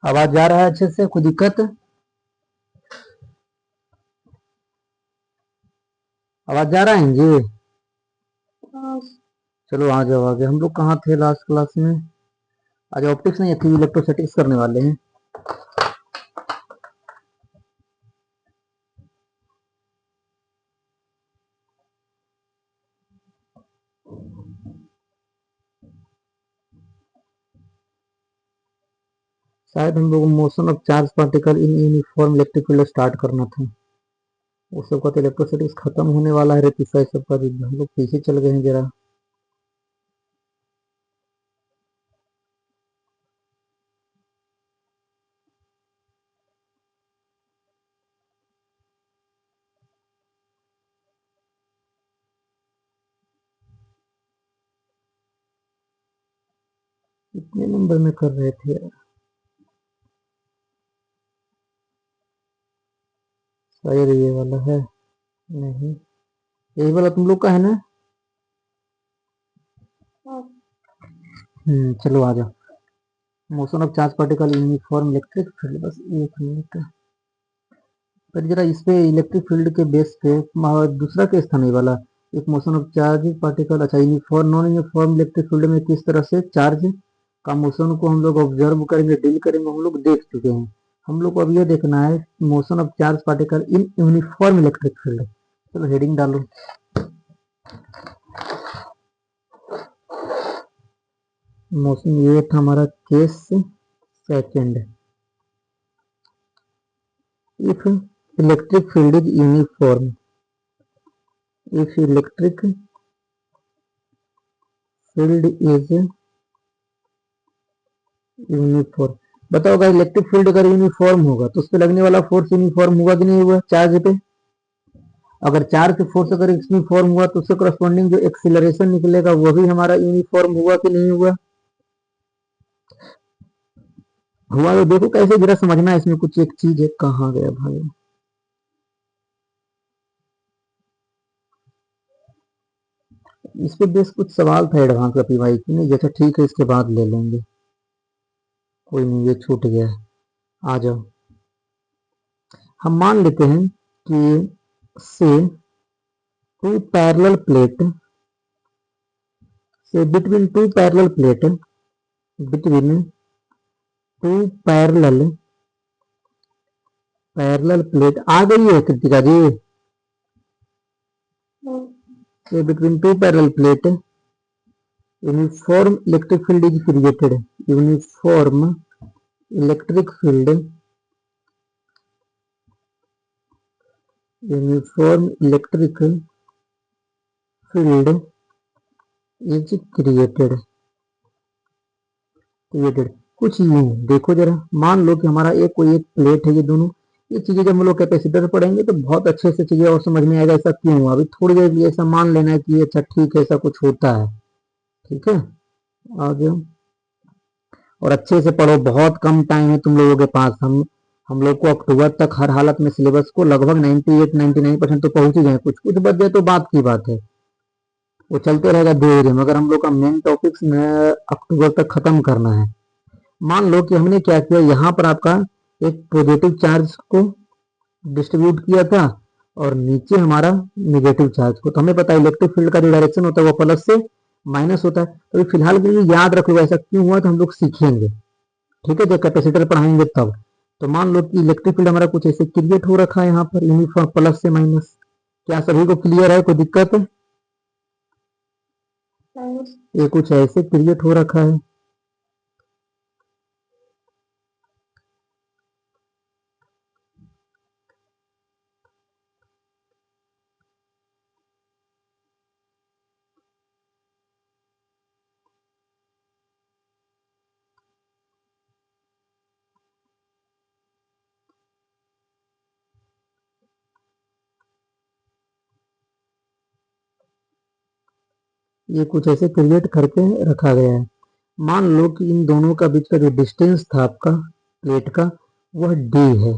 आवाज जा रहा है अच्छे से? कोई दिक्कत? आवाज जा रहा है जी? चलो आ जाओ आगे। हम लोग कहाँ थे लास्ट क्लास में? आज ऑप्टिक्स नहीं थी, इलेक्ट्रोस्टैटिक्स करने वाले हैं। शायद हम लोग motion of charge particle in uniform electric field start करना था। वो सब का तो इलेक्ट्रोस्टैटिक्स खत्म होने वाला है रे तीसरा सब का भी। हम लोग पीछे चल गए हैं जरा। कितने नंबर में कर रहे थे यार? शायद ये वाला है। नहीं, यही वाला तुम लोग का है ना? चलो आ जाओ। Motion of charge particle uniform electric field, बस एक मिनट। पर जरा इस पे इलेक्ट्रिक फील्ड के बेस पे दूसरा केस था नहीं वाला। एक मोशन ऑफ चार्ज पार्टिकल, अच्छा uniform non uniform electric field में किस तरह से चार्ज का मोशन को हम लोग ऑब्जर्व करेंगे, डील करेंगे, हम लोग देख चुके हैं। हम लोग को अब ये देखना है motion of charge particle in uniform electric field. चलो हेडिंग डालो। मोशन ये था हमारा case second. If electric field is uniform, if electric field is uniform. बताओ अगर इलेक्ट्रिक फील्ड अगर यूनिफॉर्म होगा तो उस पर लगने वाला फोर्स यूनिफॉर्म होगा कि नहीं हुआ चार्ज पे? अगर चार्ज फोर्स अगर यूनिफॉर्म हुआ तो उससे करस्पॉन्डिंग जो एक्सीलरेशन निकलेगा वो भी हमारा यूनिफॉर्म हुआ कि नहीं हुआ? हुआ तो देखो कैसे, जरा समझना है इसमें कुछ एक चीज है। कहाँ गया भाई? इस पे बेस कुछ सवाल था एडवांस का भाई की नहीं, जैसा ठीक है इसके बाद ले लेंगे। कोई नहीं, ये छूट गया है। आ जाओ। हम मान लेते हैं कि say two parallel plate, say between two parallel plate, between two parallel parallel plate आ गई है Kritika ji? Say between two parallel plate uniform electric field is created. Uniform electric field, uniform electric field is created. Created कुछ यूं देखो जरा। मान लो कि हमारा एक कोई एक प्लेट है, ये दोनों ये चीजें जब हम लोग कैपेसिटर पढ़ेंगे तो बहुत अच्छे से चीजें और समझ में आएगा ऐसा क्यों हुआ। अभी थोड़ी देर के लिए ऐसा मान लेना है कि अच्छा ठीक है ऐसा कुछ होता है। ठीक है, आगे और अच्छे से पढ़ो। बहुत कम टाइम है तुम लोगों के पास। हम लोग को अक्टूबर तक हर हालत में सिलेबस को लगभग 98-99% तो पहुंच ही जाए। कुछ कुछ बच जाए तो बात की बात है, वो चलते रहेगा धीरे धीरे, मगर हम लोग का मेन टॉपिक्स अक्टूबर तक खत्म करना है। मान लो कि हमने क्या किया, यहाँ पर आपका एक पॉजिटिव चार्ज को डिस्ट्रीब्यूट किया था और नीचे हमारा निगेटिव चार्ज को। तो हमें पता है इलेक्ट्रिक फील्ड का जो डायरेक्शन होता है वो प्लस से माइनस होता है। तो फिलहाल के लिए याद रख लो ऐसा क्यों हुआ, तो हम लोग सीखेंगे। ठीक है, जब कैपेसिटर पढ़ाएंगे तब। तो मान लो कि इलेक्ट्रिक फील्ड हमारा कुछ ऐसे क्रिएट हो रखा है यहाँ पर यूनिफॉर्म प्लस से माइनस। क्या सभी को क्लियर है? कोई दिक्कत है? ये कुछ ऐसे क्रिएट हो रखा है। ये कुछ ऐसे क्रिएट करके रखा गया है। मान लो कि इन दोनों का बीच का जो डिस्टेंस था आपका प्लेट का वह d है।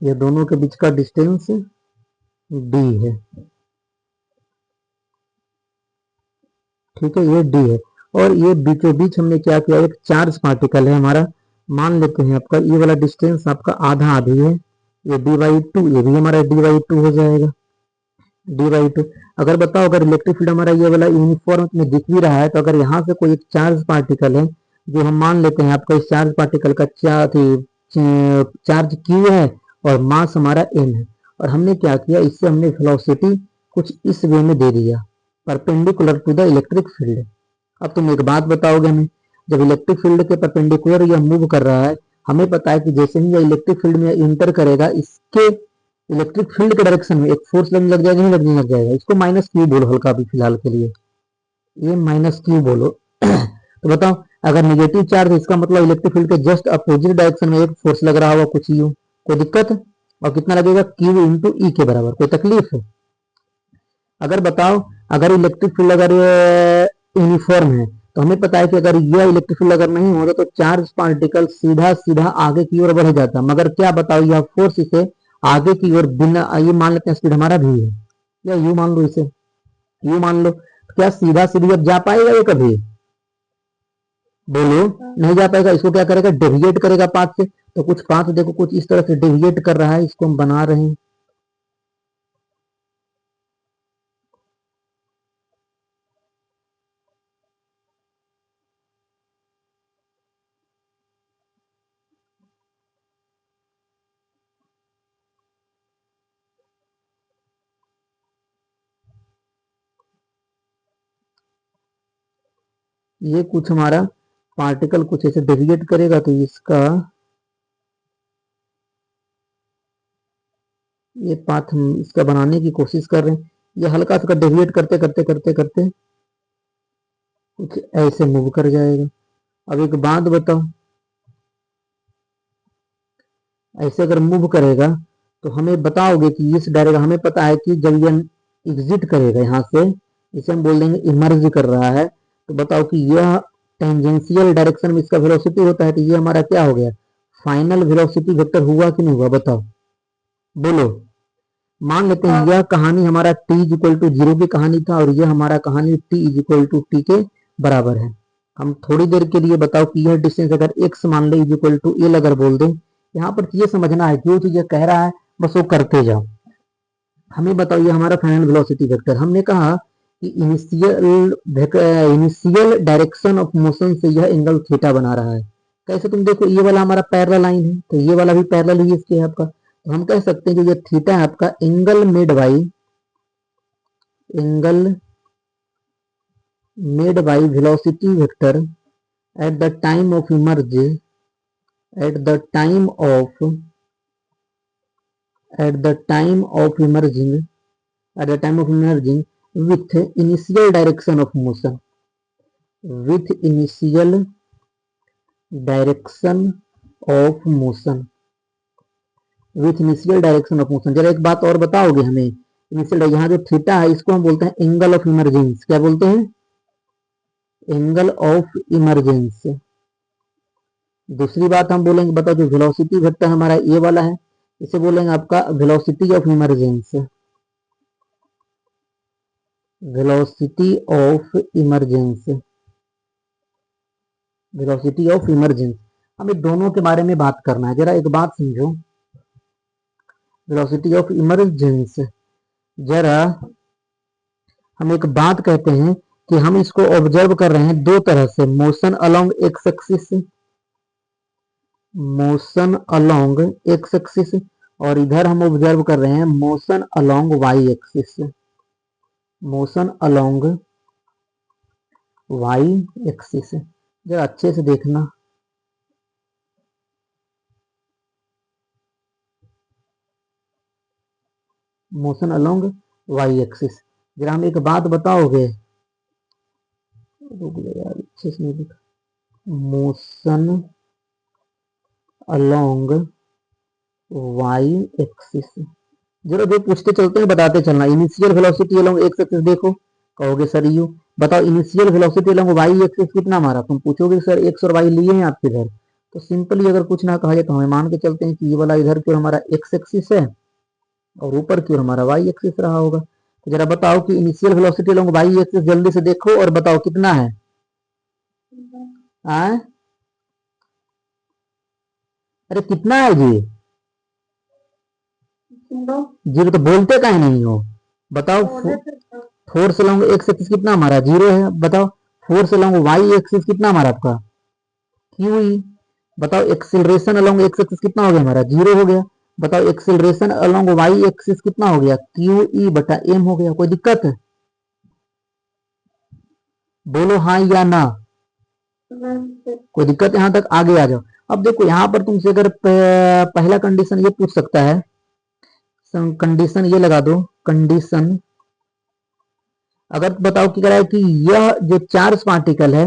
ये दोनों के बीच का डिस्टेंस d है। ठीक है, ये d है। और ये बीचों बीच हमने क्या किया, एक चार्ज पार्टिकल है हमारा, मान लेते हैं आपका ये वाला डिस्टेंस आपका आधा आधी है, ये d/2, ये भी हमारा d/2 हो जाएगा, d/2। अगर बताओ अगर इलेक्ट्रिक फील्ड हमारा ये वाला यूनिफॉर्म में दिख भी रहा है, तो अगर यहाँ से कोई एक चार्ज पार्टिकल है, जो हम मान लेते हैं आपका इस चार्ज पार्टिकल का चार्ज Q है और मास हमारा m है, और हमने क्या किया, इससे हमने वेलोसिटी कुछ इस वे में दे दिया, perpendicular to the electric field. अब तुम एक बात बताओगे हमें, जब इलेक्ट्रिक फील्ड के परपेंडिकुलर यह मूव कर रहा है, हमें पता है कि जैसे ही यह इलेक्ट्रिक फील्ड में इंटर करेगा, इसके इलेक्ट्रिक फील्ड के डायरेक्शन में एक फोर्स लगने लग जाएगा, नहीं लगने लग जाएगा, इसको -Q बोलो हल्का अभी फिलहाल के लिए, ये -Q बोलो। तो बताओ अगर नेगेटिव चार्ज है, इसका मतलब इलेक्ट्रिक फील्ड के जस्ट अपोजिट डायरेक्शन में एक फोर्स लग रहा होगा कुछ यू, कोई दिक्कत? और कितना लगेगा, Q इंटू ई के बराबर, कोई तकलीफ है? अगर बताओ अगर इलेक्ट्रिक फील्ड अगर यूनिफॉर्म है, तो हमें पता है कि अगर यह इलेक्ट्रिक फील्ड अगर नहीं होता तो चार्ज पार्टिकल सीधा सीधा आगे की ओर बढ़ जाता, मगर क्या बताओ यह फोर्स इसे आगे की ओर बिना, ये मान लेते हैं स्पीड हमारा भी है, या यू मान लो, इसे यू मान लो, क्या सीधा सीधी अब जा पाएगा ये कभी? बोलो नहीं जा पाएगा, इसको क्या करेगा, डेविएट करेगा पाथ से। तो कुछ पाथ देखो कुछ इस तरह से डेविएट कर रहा है, इसको हम बना रहे हैं, ये कुछ हमारा पार्टिकल कुछ ऐसे डेविएट करेगा, तो इसका ये पाथ हम इसका बनाने की कोशिश कर रहे हैं, ये हल्का सा डेविएट करते करते करते करते कुछ ऐसे मूव कर जाएगा। अब एक बात बताओ, ऐसे अगर मूव करेगा तो हमें बताओगे कि इस डायरेक्शन, हमें पता है कि जब ये एग्जिट करेगा यहाँ से, इसे हम बोल देंगे इमर्ज कर रहा है, तो बताओ कि यह टेंजेंशियल डायरेक्शन में इसका वेलोसिटी होता है, तो ये हमारा क्या हो गया, फाइनल वेलोसिटी वेक्टर हुआ कि नहीं हुआ, बताओ बोलो। मान लेते हैं यह कहानी हमारा t इज इक्वल टू 0 की कहानी था, और यह हमारा कहानी t is equal to t के बराबर है। हम थोड़ी देर के लिए बताओ कि यह डिस्टेंस अगर x मान ले इज इक्वल टू l अगर बोल दें, यहाँ पर ये समझना है जो चीज कह रहा है बस वो करते जाओ। हमें बताओ ये हमारा फाइनल वेलोसिटी वेक्टर, हमने कहा कि इनिशियल डायरेक्शन ऑफ मोशन से यह एंगल थीटा बना रहा है। कैसे, तुम देखो ये वाला हमारा पैरेलल लाइन है, तो ये वाला भी पैरेलल ही इसके है आपका, तो हम कह सकते हैं कि ये थीटा है आपका angle made by velocity vector at the time of emerge at the time of at the time of emerging with initial direction of motion with initial direction of motion with initial direction of motion। जरा एक बात और बताओगे हमें, initial यहाँ जो theta है इसको हम बोलते हैं एंगल ऑफ इमरजेंस, क्या बोलते हैं, एंगल ऑफ इमरजेंस। दूसरी बात हम बोलेंगे, बताओ जो वेलोसिटी वेक्टर हमारा ये वाला है, इसे बोलेंगे आपका velocity of emergence, velocity of emergence, velocity of emergence. हमें दोनों के बारे में बात करना है, जरा एक बात समझो, वेलोसिटी ऑफ इमरजेंस, जरा हम एक बात कहते हैं कि हम इसको ऑब्जर्व कर रहे हैं दो तरह से, motion along X axis, motion along X axis, और इधर हम ऑब्जर्व कर रहे हैं motion along Y axis, motion along Y axis. जरा अच्छे से देखना, मोशन अलोंग वाई एक्सिस। जरा हम एक बात बताओगे, अच्छे से नहीं दिखा, मोशन अलोंग वाई एक्सिस, जरा जो पूछते चलते हैं बताते चलना। Initial velocity along X axis देखो, कहोगे सर यू, बताओ initial velocity along Y axis कितना हमारा, तुम पूछोगे सर एक्स और वाई लिए हैं आपके इधर, तो सिंपली अगर कुछ ना कहा जाए तो हमें मान के चलते हैं कि ये वाला इधर की ओर हमारा एक्स एक्सिस है और ऊपर की ओर हमारा वाई एक्सिस रहा होगा। तो जरा बताओ कि initial velocity along Y axis जल्दी से देखो और बताओ कितना है, आए, अरे कितना है जी? जीरो तो बोलते काहे नहीं हो? बताओ, फोर से लॉन्ग एक्स एक्सिस कितना हमारा? जीरो है। बताओ, फोर से लॉन्ग वाई एक्सिस कितना हमारा आपका? Q E. बताओ, एक्सिलरेशन अलोंग एक्स एक्सिस कितना हो गया हमारा? जीरो हो गया। बताओ, एक्सिलरेशन अलोंग वाई एक्सिस कितना हो गया? क्यू ई बटा एम हो गया। कोई दिक्कत है? बोलो हाँ या ना। कोई दिक्कत? यहां तक आगे आ जाओ। अब देखो, यहां पर तुमसे अगर पहला कंडीशन ये पूछ सकता है, कंडीशन ये लगा दो, कंडीशन अगर बताओ कि कह रहा है कि यह जो चार्ज पार्टिकल है,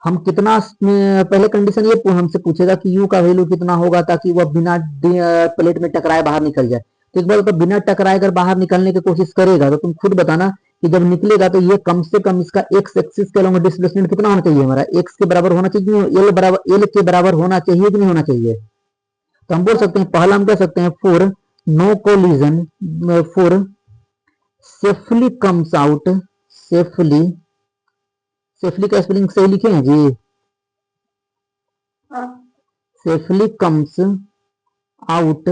हम कितना पहले कंडीशन ये हमसे पूछेगा कि यू का वैल्यू कितना होगा ताकि वह बिना प्लेट में टकराए बाहर निकल जाए। तो एक बार तो बिना टकराए अगर बाहर निकलने की कोशिश करेगा तो तुम खुद बताना कि जब निकलेगा तो ये कम से कम इसका एक्स एक्सिस के अलॉन्ग डिस्प्लेसमेंट कितना होना चाहिए हमारा? एक्स के बराबर होना चाहिए, एल के बराबर होना चाहिए कि नहीं होना चाहिए? तो हम बोल सकते हैं, पहला हम कह सकते हैं for no collision, for safely comes out, safely, safely का स्पेलिंग सही लिखे हैं जी? Safely comes out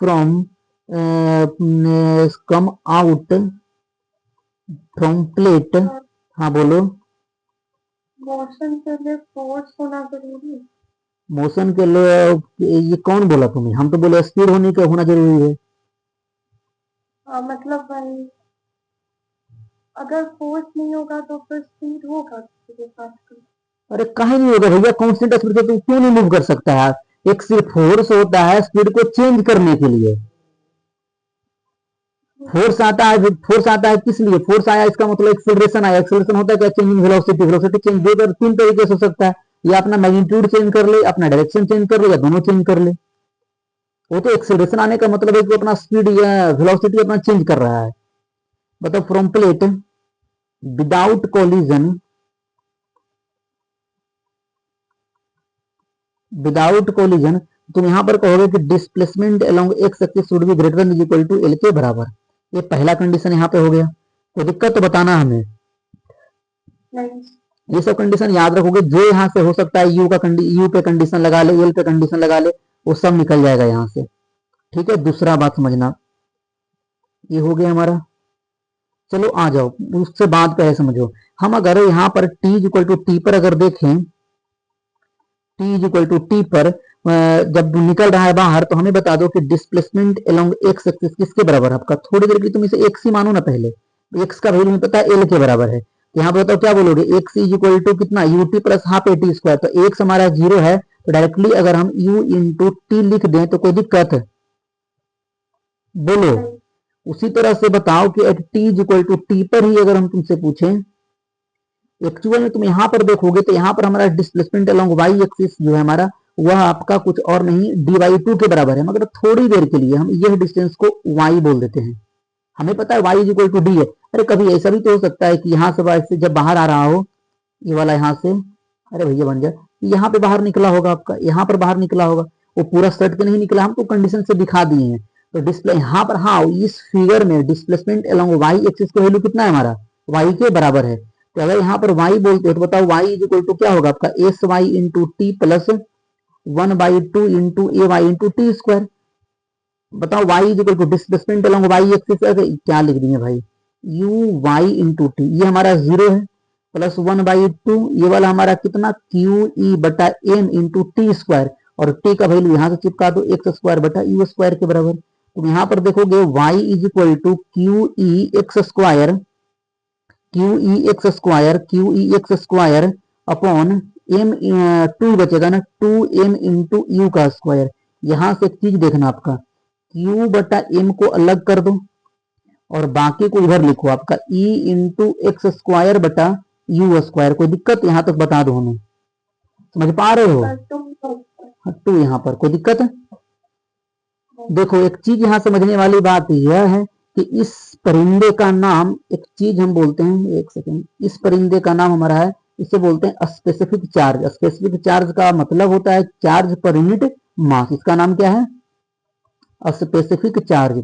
from, come out from plate. हाँ बोलो। मोशन के लिए फोर्स होना जरूरी है? मोशन के लिए ये कौन बोला तुम्हें? हम तो बोले स्पीड होने का होना जरूरी है। मतलब भाई, अगर फोर्स नहीं होगा तो फिर स्पीड होगा किसी के पास? अरे काहे नहीं होगा भैया, कांस्टेंट स्पीड पे तुम क्यों नहीं मूव कर सकता है? एक सिर्फ फोर्स होता है स्पीड को चेंज करने के लिए। फोर्स आता है, फोर्स आता है किस लिए? फोर्स आया इसका मतलब एक्सेलरेशन आया। एक्सेलरेशन होता है क्या? Changing velocity. वेलोसिटी चेंज दो तो तीन तरीके से हो सकता है, या अपना मैग्नीट्यूड चेंज कर ले, अपना डायरेक्शन चेंज कर ले, या दोनों चेंज कर ले। वो तो एक्सेलरेशन आने का मतलब है कि अपना स्पीड या वेलोसिटी अपना चेंज कर रहा है। बताओ, from plate without collision, without collision, तुम यहां पर कहोगे कि displacement along X axis should be greater than equal to L के बराबर। ये पहला कंडीशन यहां पे हो गया। कोई दिक्कत तो बताना हमें। नहीं। ये सब कंडीशन याद रखोगे, जो यहां से हो सकता है यू का यू पे कंडीशन लगा ले, एल पे कंडीशन लगा ले, वो सब निकल जाएगा यहां से। ठीक है, दूसरा बात समझना, ये हो गया हमारा। चलो आ जाओ, उससे बात पहले समझो। हम अगर यहां पर t इक्वल टू टी पर अगर देखें, t इक्वल टू टी पर जब निकल रहा है बाहर, तो हमें बता दो कि डिस्प्लेसमेंट अलोंग एक्स एक्सिस किसके बराबर है आपका? थोड़ी देर के लिए तुम इसे एक्स ही मानो ना पहले। एक्स का वैल्यू पता है एल के बराबर है, तो यहाँ पर बताओ क्या बोलोगे? एक्स इज इक्वल टू कितना? U T plus half A T square. तो एक्स हमारा जीरो है, तो डायरेक्टली अगर हम यू इंटू टी लिख दें तो कोई दिक्कत है? बोलो। उसी तरह से बताओ कि at T is equal to T पर ही अगर हम तुमसे पूछें, एक्चुअल में तुम यहां पर देखोगे तो यहां पर हमारा डिस्प्लेसमेंट अलोंग वाई एक्सिस जो है हमारा, वह आपका कुछ और नहीं डी वाई टू के बराबर है। मगर थोड़ी देर के लिए हम यह डिस्टेंस को वाई बोल देते हैं। हमें पता है Y is equal to D है। अरे कभी ऐसा भी तो हो सकता है कि यहाँ से जब बाहर आ रहा हो, ये वाला यहाँ से, अरे भैया बन जाए, यहाँ पे बाहर निकला होगा आपका, यहाँ पर बाहर निकला होगा, वो पूरा सट के नहीं निकला, हम तो कंडीशन से दिखा दिए हैं। तो डिस्प्ले यहाँ पर, हाँ इस फिगर में डिस्प्लेसमेंट अलोंग वाई एक्सिस का वैल्यू कितना है हमारा? वाई के बराबर है। तो अगर यहाँ पर वाई बोलते हैं तो बताओ वाई इज इक्वल टू क्या होगा आपका? S Y into T plus 1/2 into A Y into T square. बताओ Y is equal to displacement along Y axis क्या लिख दिए भाई? यू वाई इंटू टी, ये हमारा जीरो है, प्लस 1/2, ये वाला हमारा कितना? क्यू ई बटा एम इंटू टी स्क्वायर। और टी का वैल्यू यहां से चिपका दो, एक्स स्क्वायर बटा यू स्क्वायर के बराबर। तो यहां पर देखोगे Y is equal to Q E X square, Q E X square, Q E X square upon M, two बचेगा ना, 2m इंटू यू का स्क्वायर। यहां से एक चीज देखना आपका, क्यू बटा एम को अलग कर दो और बाकी को इधर लिखो आपका ई इंटू एक्स स्क्वायर बटा यू स्क्वायर। कोई दिक्कत? यहां तक बता दो हमें, समझ पा रहे हो? टू यहाँ पर कोई दिक्कत है? देखो एक चीज यहां समझने वाली बात यह है कि इस परिंदे का नाम, एक चीज हम बोलते हैं, एक सेकेंड, इस परिंदे का नाम हमारा है, इसे बोलते हैं स्पेसिफिक चार्ज। स्पेसिफिक चार्ज का मतलब होता है चार्ज पर यूनिट मास। इसका नाम क्या है? Specific charge.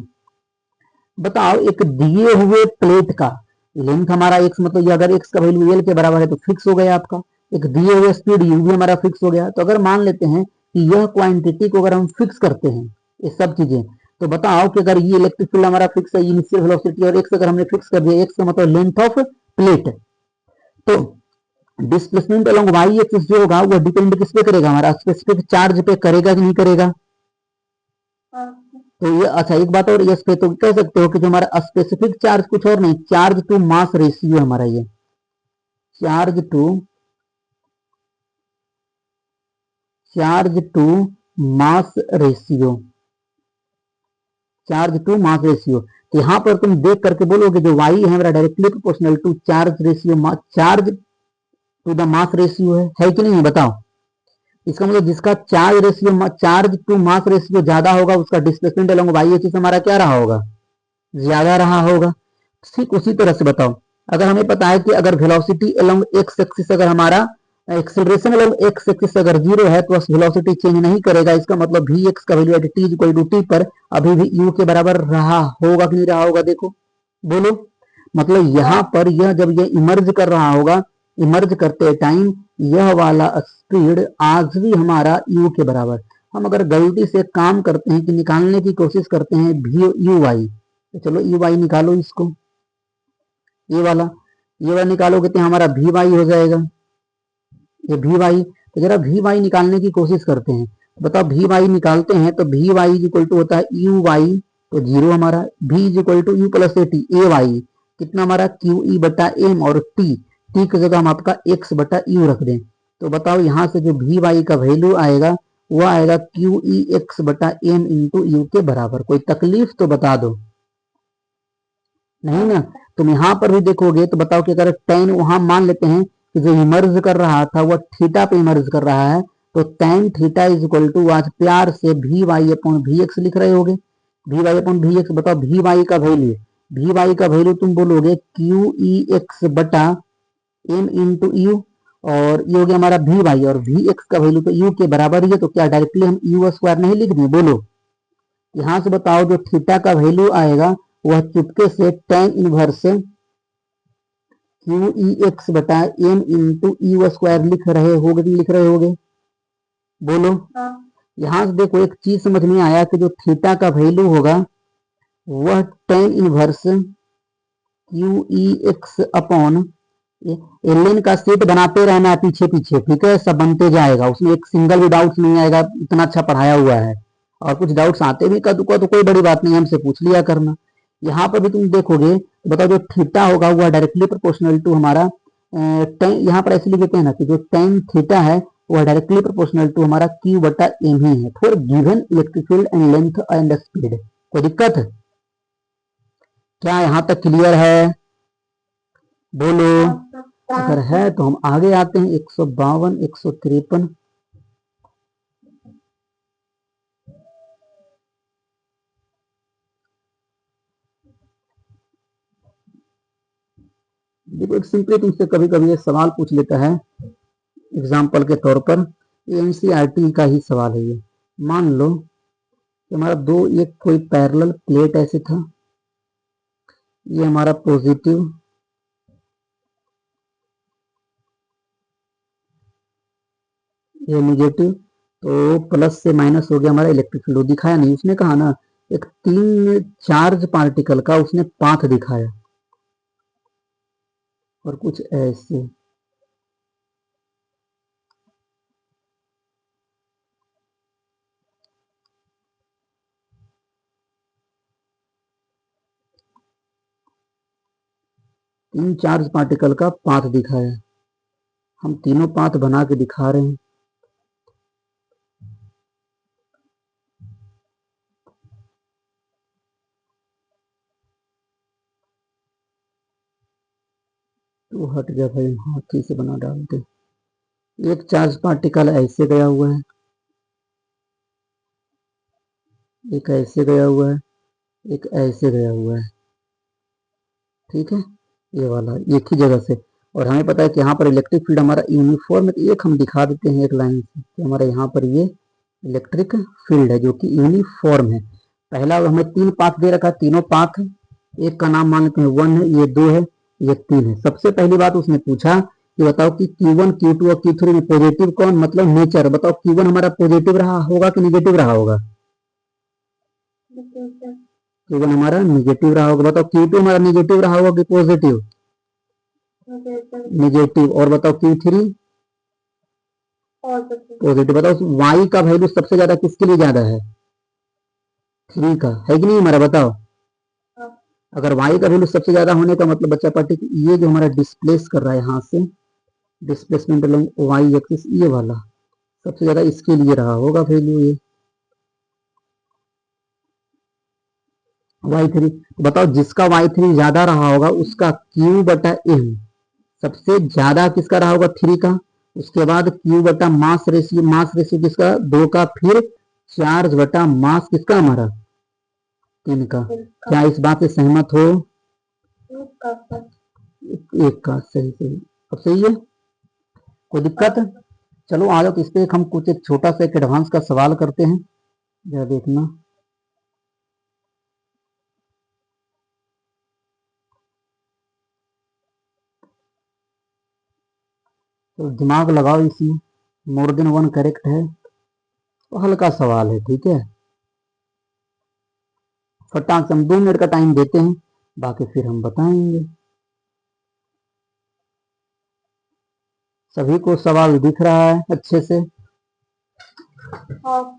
बताओ, एक दिए हुए प्लेट का लेंथ हमारा एक्स, मतलब अगर एक्स का वैल्यू एल के बराबर है तो फिक्स हो गया आपका। एक दिए हुए स्पीड u भी हमारा फिक्स हो गया। तो अगर मान लेते हैं कि यह क्वांटिटी को अगर हम फिक्स करते हैं ये सब चीजें, तो बताओ कि अगर ये इलेक्ट्रिक फील्ड हमारा फिक्स है, इनिशियल वेलोसिटी और x अगर हमने फिक्स कर दिया, x का मतलब लेंथ ऑफ प्लेट, तो डिस्प्लेसमेंट अलोंग वाई एक्सिस जो होगा वो डिपेंड किस पे करेगा, हमारा स्पेसिफिक चार्ज पे करेगा कि नहीं करेगा। तो ये अच्छा एक बात और, इस पे तो कह सकते हो कि जो हमारा स्पेसिफिक चार्ज कुछ और नहीं, चार्ज टू मास रेशियो हमारा, ये charge to mass ratio, charge to mass ratio. तो यहां पर तुम देख करके बोलोगे जो y है हमारा directly proportional to charge ratio, charge to the mass ratio है कि नहीं है बताओ। इसका मतलब जिसका charge ratio, charge to mass ratio ज्यादा होगा उसका डिस्प्लेसमेंट अलोंग वाई एक्सिस हमारा क्या रहा होगा, ज्यादा रहा होगा। ठीक उसी तरह से बताओ, अगर हमें पता है कि अगर वेलोसिटी अलोंग एक्स एक्सिस, अगर हमारा एक्सेलरेशन अलोंग एक्स एक्सिस अगर 0 है तो वेलोसिटी चेंज नहीं करेगा, इसका मतलब वी एक्स का value at T equal to T पर अभी भी यू के बराबर रहा होगा कि नहीं रहा होगा, देखो बोलो। मतलब यहाँ पर यह जब ये इमर्ज कर रहा होगा, इमर्ज करते टाइम यह वाला स्पीड आज भी हमारा यू के बराबर। हम अगर गलती से काम करते हैं कि निकालने की कोशिश करते हैं भी यू वाई, तो चलो यू वाई निकालो, इसको ये वाला निकालोगे तो हमारा वी वाई हो जाएगा, ये वी वाई। तो जरा वी वाई निकालने की कोशिश करते हैं, बताओ वी वाई निकालते हैं तो वी वाई इक्वल टू होता है यू वाई, तो जीरो हमारा, V equal to U plus A T, A Y कितना हमारा क्यू ई बटा एम, और टी की जगह हम आपका एक्स बटा यू रख दें, तो बताओ यहाँ से जो वी वाई का वैल्यू आएगा वो आएगा क्यू ई एक्स बटा एम इंटू यू के बराबर। कोई तकलीफ तो बता दो, नहीं ना। तुम यहाँ पर भी देखोगे तो बताओ कि अगर टेन वहां मान लेते हैं कि जो इमर्ज कर रहा था वह थीटा पे इमर्ज कर रहा है, तो tan theta is equal to आज प्यार से V Y upon V X लिख रहे होगे, V Y upon V X. बताओ वी वाई का वैल्यू, वी वाई का वैल्यू तुम बोलोगे क्यू ई एक्स बटा एम इंटू यू, और ये हो गया हमारा वी वाई, और वी एक्स का वैल्यू तो यू के बराबर ही है, तो क्या डायरेक्टली हम यू स्क्वायर नहीं लिख दें, बोलो। यहां से बताओ जो थीटा का वैल्यू आएगा वह चुपके से tan inverse Q E X बटा एम इंटू यू स्क्वायर लिख रहे होगे, बोलो। यहां से देखो एक चीज समझ में आया कि जो थीटा का वैल्यू होगा वह tan inverse Q E x upon, L का सेट बनाते रहना पीछे पीछे, ठीक है, सब बनते जाएगा, उसमें एक सिंगल भी डाउट नहीं आएगा, इतना अच्छा पढ़ाया हुआ है। और कुछ डाउट्स आते भी का तो कोई बड़ी बात नहीं, हमसे पूछ लिया करना। यहाँ पर भी तुम देखोगे तो बताओ जो थीटा होगा वह डायरेक्टली प्रोपोर्शनल टू हमारा टेन, यहाँ पर ऐसे लिख देते हैं ना कि जो टेन थीटा है वह डायरेक्टली प्रोपोर्शनल टू हमारा क्यू बटा एम ही है for given electric field and length and speed. कोई दिक्कत है क्या, यहाँ तक क्लियर है, बोलो। अगर है तो हम आगे आते हैं, 152 153। देखो एक सिंपली तुमसे कभी कभी ये सवाल पूछ लेता है एग्जाम्पल के तौर पर, एनसीईआरटी का ही सवाल है ये। मान लो कि हमारा दो एक कोई पैरेलल प्लेट ऐसे था, ये हमारा पॉजिटिव, ये निगेटिव, तो प्लस से माइनस हो गया हमारा इलेक्ट्रिक फील्ड। दिखाया नहीं, उसने कहा ना एक तीन चार्ज पार्टिकल का उसने पाथ दिखाया, और कुछ ऐसे, तीन चार्ज पार्टिकल का पाथ दिखाया, हम तीनों पाथ बना के दिखा रहे हैं। तो हट गया भाई, हाथी से बना डालते। एक चार्ज पार्टिकल ऐसे गया हुआ है, एक ऐसे गया हुआ है, एक ऐसे गया हुआ है, ठीक है, ये वाला एक ही जगह से। और हमें पता है कि यहाँ पर इलेक्ट्रिक फील्ड हमारा यूनिफॉर्म है, तो एक हम दिखा देते हैं एक लाइन से कि हमारा यहाँ पर ये इलेक्ट्रिक फील्ड है जो कि यूनिफॉर्म है। पहला हमें तीन पाथ दे रखा है, तीनों पाथ एक का नाम मान लेते हैं वन है, ये दो है, ये तीन है। सबसे पहली बात उसने पूछा ये बताओ कि Q1 Q2 और Q3 में पॉजिटिव कौन, मतलब नेचर। बताओ Q1 हमारा पॉजिटिव रहा होगा कि निगेटिव रहा होगा? Q1 हमारा निगेटिव रहा होगा। बताओ Q2 हमारा निगेटिव रहा होगा कि पॉजिटिव? निगेटिव। और बताओ Q3 पॉजिटिव। बताओ Y का वैल्यू सबसे ज्यादा किसके लिए ज्यादा है? 3 का, है कि नहीं हमारा? बताओ अगर Y का वैल्यू सबसे ज्यादा होने का मतलब बच्चा पार्टी ये जो हमारा डिस्प्लेस कर रहा है यहाँ से, डिस्प्लेसमेंट अलोंग Y एक्सिस, ये वाला सबसे ज्यादा इसके लिए रहा होगा वैल्यू ये Y3। बताओ जिसका Y3 ज्यादा रहा होगा उसका Q/M सबसे ज्यादा किसका रहा होगा? 3 का। उसके बाद Q/मास रेशियो, मास रेशियो किसका? 2 का। फिर चार्ज/मास किसका? हमारा 3 का। क्या इस बात से सहमत हो? एक का। सही सही, अब सही है, कोई दिक्कत? चलो आ जाओ, तो इस पे हम कुछ एक छोटा सा एक एडवांस का सवाल करते हैं, जरा देखना। तो दिमाग लगाओ इसमें, मोर देन वन करेक्ट है तो हल्का सवाल है, ठीक है। फटाक से हम 2 मिनट का टाइम देते हैं, बाकी फिर हम बताएंगे। सभी को सवाल दिख रहा है अच्छे से? हाँ।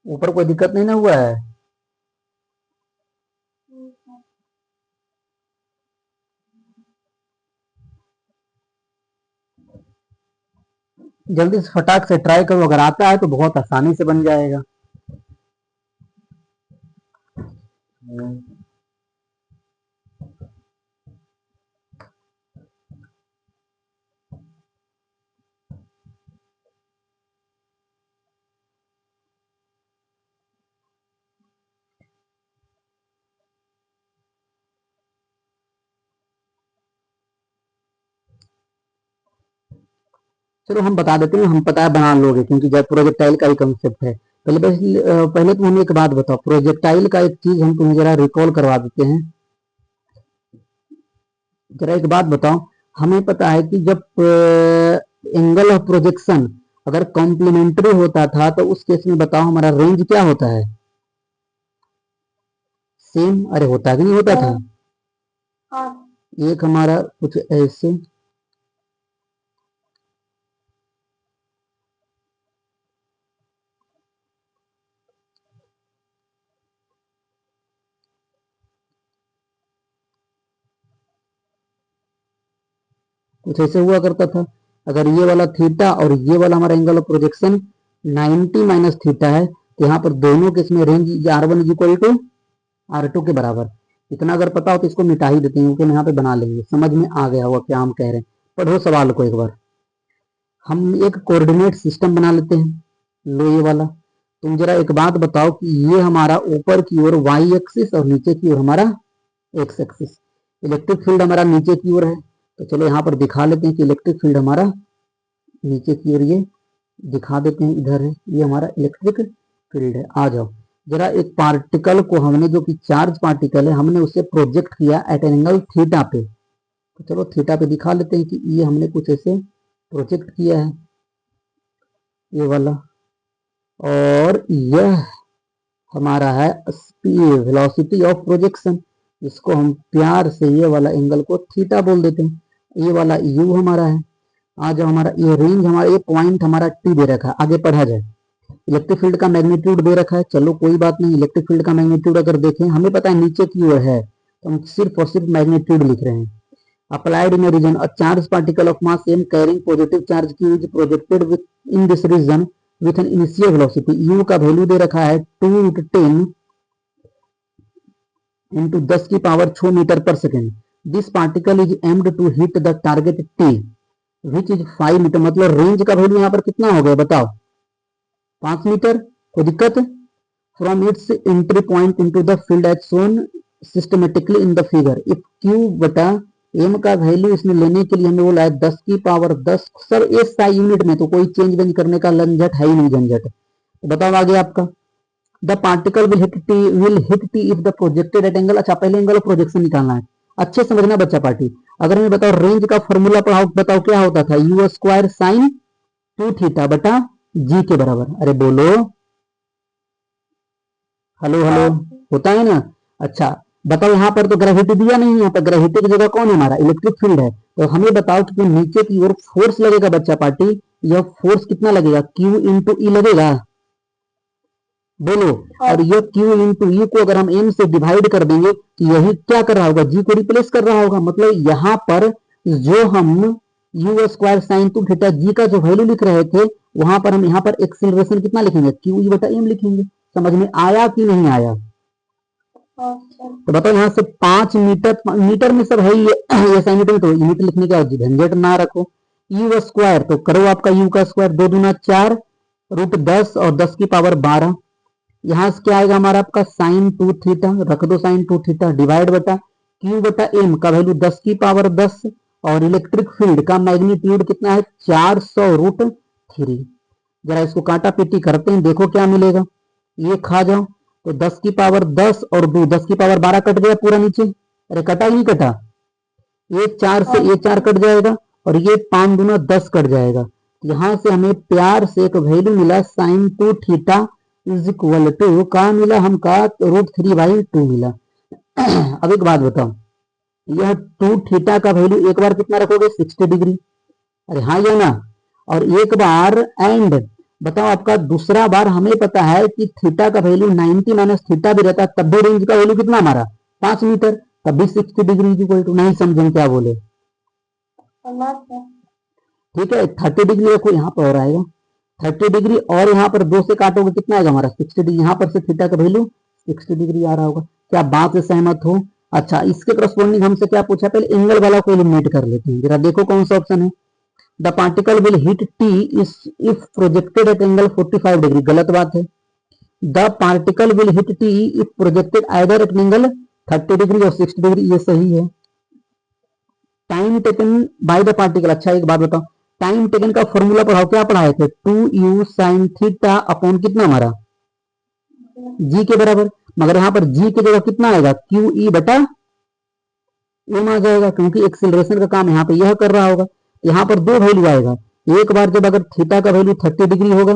ऊपर कोई दिक्कत नहीं ना हुआ है? जल्दी से फटाक से ट्राई करो, अगर आता है तो बहुत आसानी से बन जाएगा। चलो हम बता देते हैं, हम पता है बना लोगे, क्योंकि जब प्रोजेक्टाइल का ही कंसेप्ट है। पहले तुम हमें एक बात बताओ, प्रोजेक्टाइल का एक चीज हम तुम्हें जरा रिकॉल करवा देते हैं। जरा एक बात बताओ, हमें पता है कि जब एंगल ऑफ प्रोजेक्शन अगर कॉम्प्लीमेंट्री होता था तो उस केस में बताओ हमारा रेंज क्या होता है? सेम। अरे होता कि नहीं होता था? हाँ। एक हमारा कुछ ऐसे, कुछ ऐसे हुआ करता था। अगर ये वाला थीटा और ये वाला हमारा angle of projection 90 minus theta है, तो यहाँ पर दोनों के इसमें range R1 is equal to R2 के बराबर। इतना अगर पता हो तो इसको मिटा ही देते हैं, क्योंकि हम यहाँ पे बना लेंगे। समझ में आ गया होगा क्या हम कह रहे हैं? पढ़ो सवाल को एक बार। हम एक कोऑर्डिनेट सिस्टम बना लेते हैं, लो ये वाला। तुम जरा एक बात बताओ कि ये हमारा ऊपर की ओर y एक्सिस और नीचे की ओर हमारा x एक्सिस, इलेक्ट्रिक फील्ड हमारा नीचे की ओर है, तो चलो यहाँ पर दिखा लेते हैं कि इलेक्ट्रिक फील्ड हमारा नीचे की ओर, ये दिखा देते हैं, इधर है, ये हमारा इलेक्ट्रिक फील्ड है। आ जाओ जरा, एक पार्टिकल को हमने, जो कि चार्ज पार्टिकल है, हमने उसे प्रोजेक्ट किया एट एन एंगल थीटा पे। तो चलो थीटा पे दिखा लेते हैं कि ये हमने कुछ ऐसे प्रोजेक्ट किया है, ये वाला। और यह हमारा है स्पीड, वेलोसिटी ऑफ प्रोजेक्शन, इसको हम प्यार से ये वाला एंगल को थीटा बोल देते हैं। ये वाला यू हमारा है। आज हमारा ये रेंज, हमारा ये पॉइंट हमारा टी दे रखा है, आगे पढ़ा जाए। इलेक्ट्रिक फील्ड का मैग्नीट्यूड दे रखा है, चलो कोई बात नहीं। इलेक्ट्रिक फील्ड का मैग्नीट्यूड अगर देखें, हमें पता है नीचे की ओर है, तो हम सिर्फ और सिर्फ मैग्नीट्यूड लिख रहे हैं। Applied in region, a charge particle of mass m carrying positive charge q is projected with in this region with an initial velocity. u का वैल्यू दे रखा है 2 × 10 × 10 की power 6 metre per second. This particle is aimed to hit the target T which is 5 metre, मतलब range का value यहाँ पर कितना हो गया बताओ, 5 मीटर। कोई दिक्कत? From its entry point into the field as shown systematically in the figure, if Q बटा एम का वैल्यू इसमें लेने के लिए हमें बोला है 10 की power 10, sir S I unit में, तो कोई चेंज वेंज करने का झंझट है ही नहीं, झंझट। तो बताओ आगे आपका, the particle will hit T if the projected at angle, अच्छा पहले एंगल ऑफ प्रोजेक्शन निकालना है, अच्छे समझना बच्चा पार्टी। अगर मैं बताओ रेंज का फॉर्मूला पढ़ाओ, बताओ क्या होता था, यू स्क्वायर साइन 2 थीटा बटा जी के बराबर, अरे बोलो, हेलो हेलो, होता है ना। अच्छा बताओ यहाँ पर तो ग्रेविटी दिया नहीं है, यहाँ पर ग्रेविटी की जगह कौन है हमारा, इलेक्ट्रिक फील्ड है। तो हमें बताओ कि जो नीचे की ओर फोर्स लगेगा बच्चा पार्टी, यह फोर्स कितना लगेगा, Q इंटू ई लगेगा, बोलो। और ये Q इंटू ई को अगर हम M से डिवाइड कर देंगे तो यही क्या कर रहा होगा, G को रिप्लेस कर रहा होगा, मतलब यहाँ पर जो हम यू स्क्वायर साइन 2 थीटा जी का जो वैल्यू लिख रहे थे, वहां पर हम यहाँ पर एक्सेलरेशन कितना लिखेंगे, Q ई बटा M लिखेंगे। समझ में आया कि नहीं आया? तो बताओ यहाँ से 5 मीटर, मीटर में सब है ही ये सेंटीमीटर में, तो यूनिट लिखने का झंझट ना रखो। यू स्क्वायर तो करो आपका यू का स्क्वायर, 2 दूना 4 रूट 10 और 10 की पावर 12, यहाँ से क्या आएगा हमारा आपका साइन 2 थीटा, रख दो साइन 2 थीटा डिवाइड बटा क्यू बटा एम का वैल्यू 10 की पावर 10 और इलेक्ट्रिक फील्ड का मैग्नीट्यूड कितना है 400 रूट 3। जरा इसको काटा पीटी करते हैं, देखो क्या मिलेगा, ये खा जाओ तो 10 की पावर 10 और 2 10 की पावर 12 कट गया पूरा नीचे, अरे कटा ही नहीं कटा, ये 4 से ये 4 कट जाएगा और ये 5 दूना 10 कट जाएगा। यहां से हमें प्यार से एक वैल्यू मिला sine 2 theta is equal to का मिला हमका रूट 3/2 मिला। अब एक बात बताओ, यह 2 थीटा का वैल्यू एक बार कितना रखोगे 60 डिग्री, अरे हाँ ये ना, और एक बार एंड बताओ आपका दूसरा बार हमें पता है कि थीटा का वैल्यू 90 माइनस थीटा भी रहता है, तब भी रेंज का वैल्यू कितना हमारा 5 मीटर, तब भी 60 डिग्री इक्वल टू, नहीं समझे क्या बोले, ठीक है 30 डिग्री रखो यहाँ पर और आएगा 30 डिग्री, और यहाँ पर 2 से काटोगे कितना आएगा हमारा 60 डिग्री, यहाँ पर से थीटा का वैल्यू 60 डिग्री आ रहा होगा। क्या बात से सहमत हो? अच्छा इसके करस्पॉन्डिंग हमसे क्या पूछा, पहले एंगल वाला को एलिमिनेट कर लेते हैं, जरा देखो कौन सा ऑप्शन है, the particle will hit T if projected at angle 45 degree, गलत बात है। The particle will hit T if projected either eight angle 30 degree और 60 डिग्री, ये सही है। Time taken by the particle, अच्छा एक बात बताओ, टाइम टेकन का फॉर्मूला पढ़ाओ, क्या पढ़ाए थे 2u साइन थीटा अपॉन कितना हमारा जी के बराबर, मगर यहाँ पर जी की जगह कितना आएगा क्यू ई बटा एम आ जाएगा, क्योंकि एक्सेलरेशन का काम यहाँ पे यह कर रहा होगा। यहाँ पर 2 वैल्यू आएगा, एक बार जब अगर थीटा का वैल्यू 30 डिग्री होगा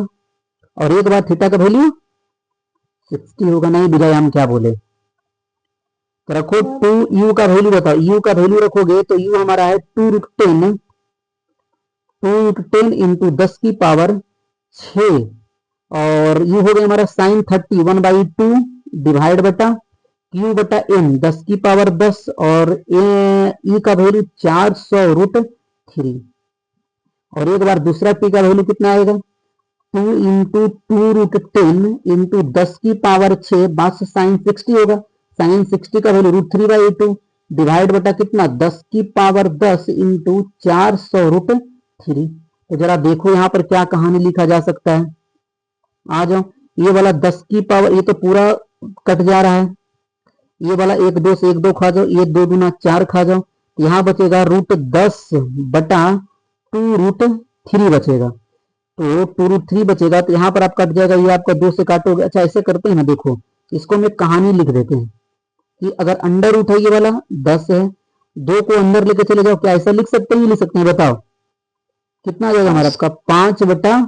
और एक बार थीटा का वैल्यू 60 होगा, नहीं बुझाया हम क्या बोले, तो रखो 2u का वैल्यू बताओ, u का वैल्यू रखोगे तो u हमारा है 2√10 इंटू 10 की पावर 6 और ये हो गया हमारा साइन 30 1/2 डिवाइड बटा क्यू बटा एम 10 की पावर 10 और ई का वैल्यू 400 रूट 3, और एक बार दूसरा टी का वैल्यू कितना आएगा 2 इंटू 2√10 इंटू 10 की पावर 6 बाद से साइन 60 होगा, साइन 60 का वैल्यू रूट 3/2 डिवाइड बटा कितना 10 की पावर 10 इंटू 400 रूट 3। तो जरा देखो यहाँ पर क्या कहानी लिखा जा सकता है, आ जाओ, ये वाला 10 की पावर ये तो पूरा कट जा रहा है, ये वाला 1 2 से 1 2 खा जाओ, ये 2 दूना 4 खा जाओ, यहाँ बचेगा रूट 10 बटा 2√3 बचेगा, तो 2√3 बचेगा, तो यहाँ पर आप कट जाएगा, ये आपका 2 से काटोगे। अच्छा ऐसे करते हैं ना, देखो इसको मैं कहानी लिख देते हैं कि अगर अंडर रूट है ये वाला 10 है, 2 को अंदर लेके चले जाओ, क्या ऐसा लिख सकते हैं, लिख सकते हैं, बताओ कितना आ जाएगा हमारा आपका 5/6,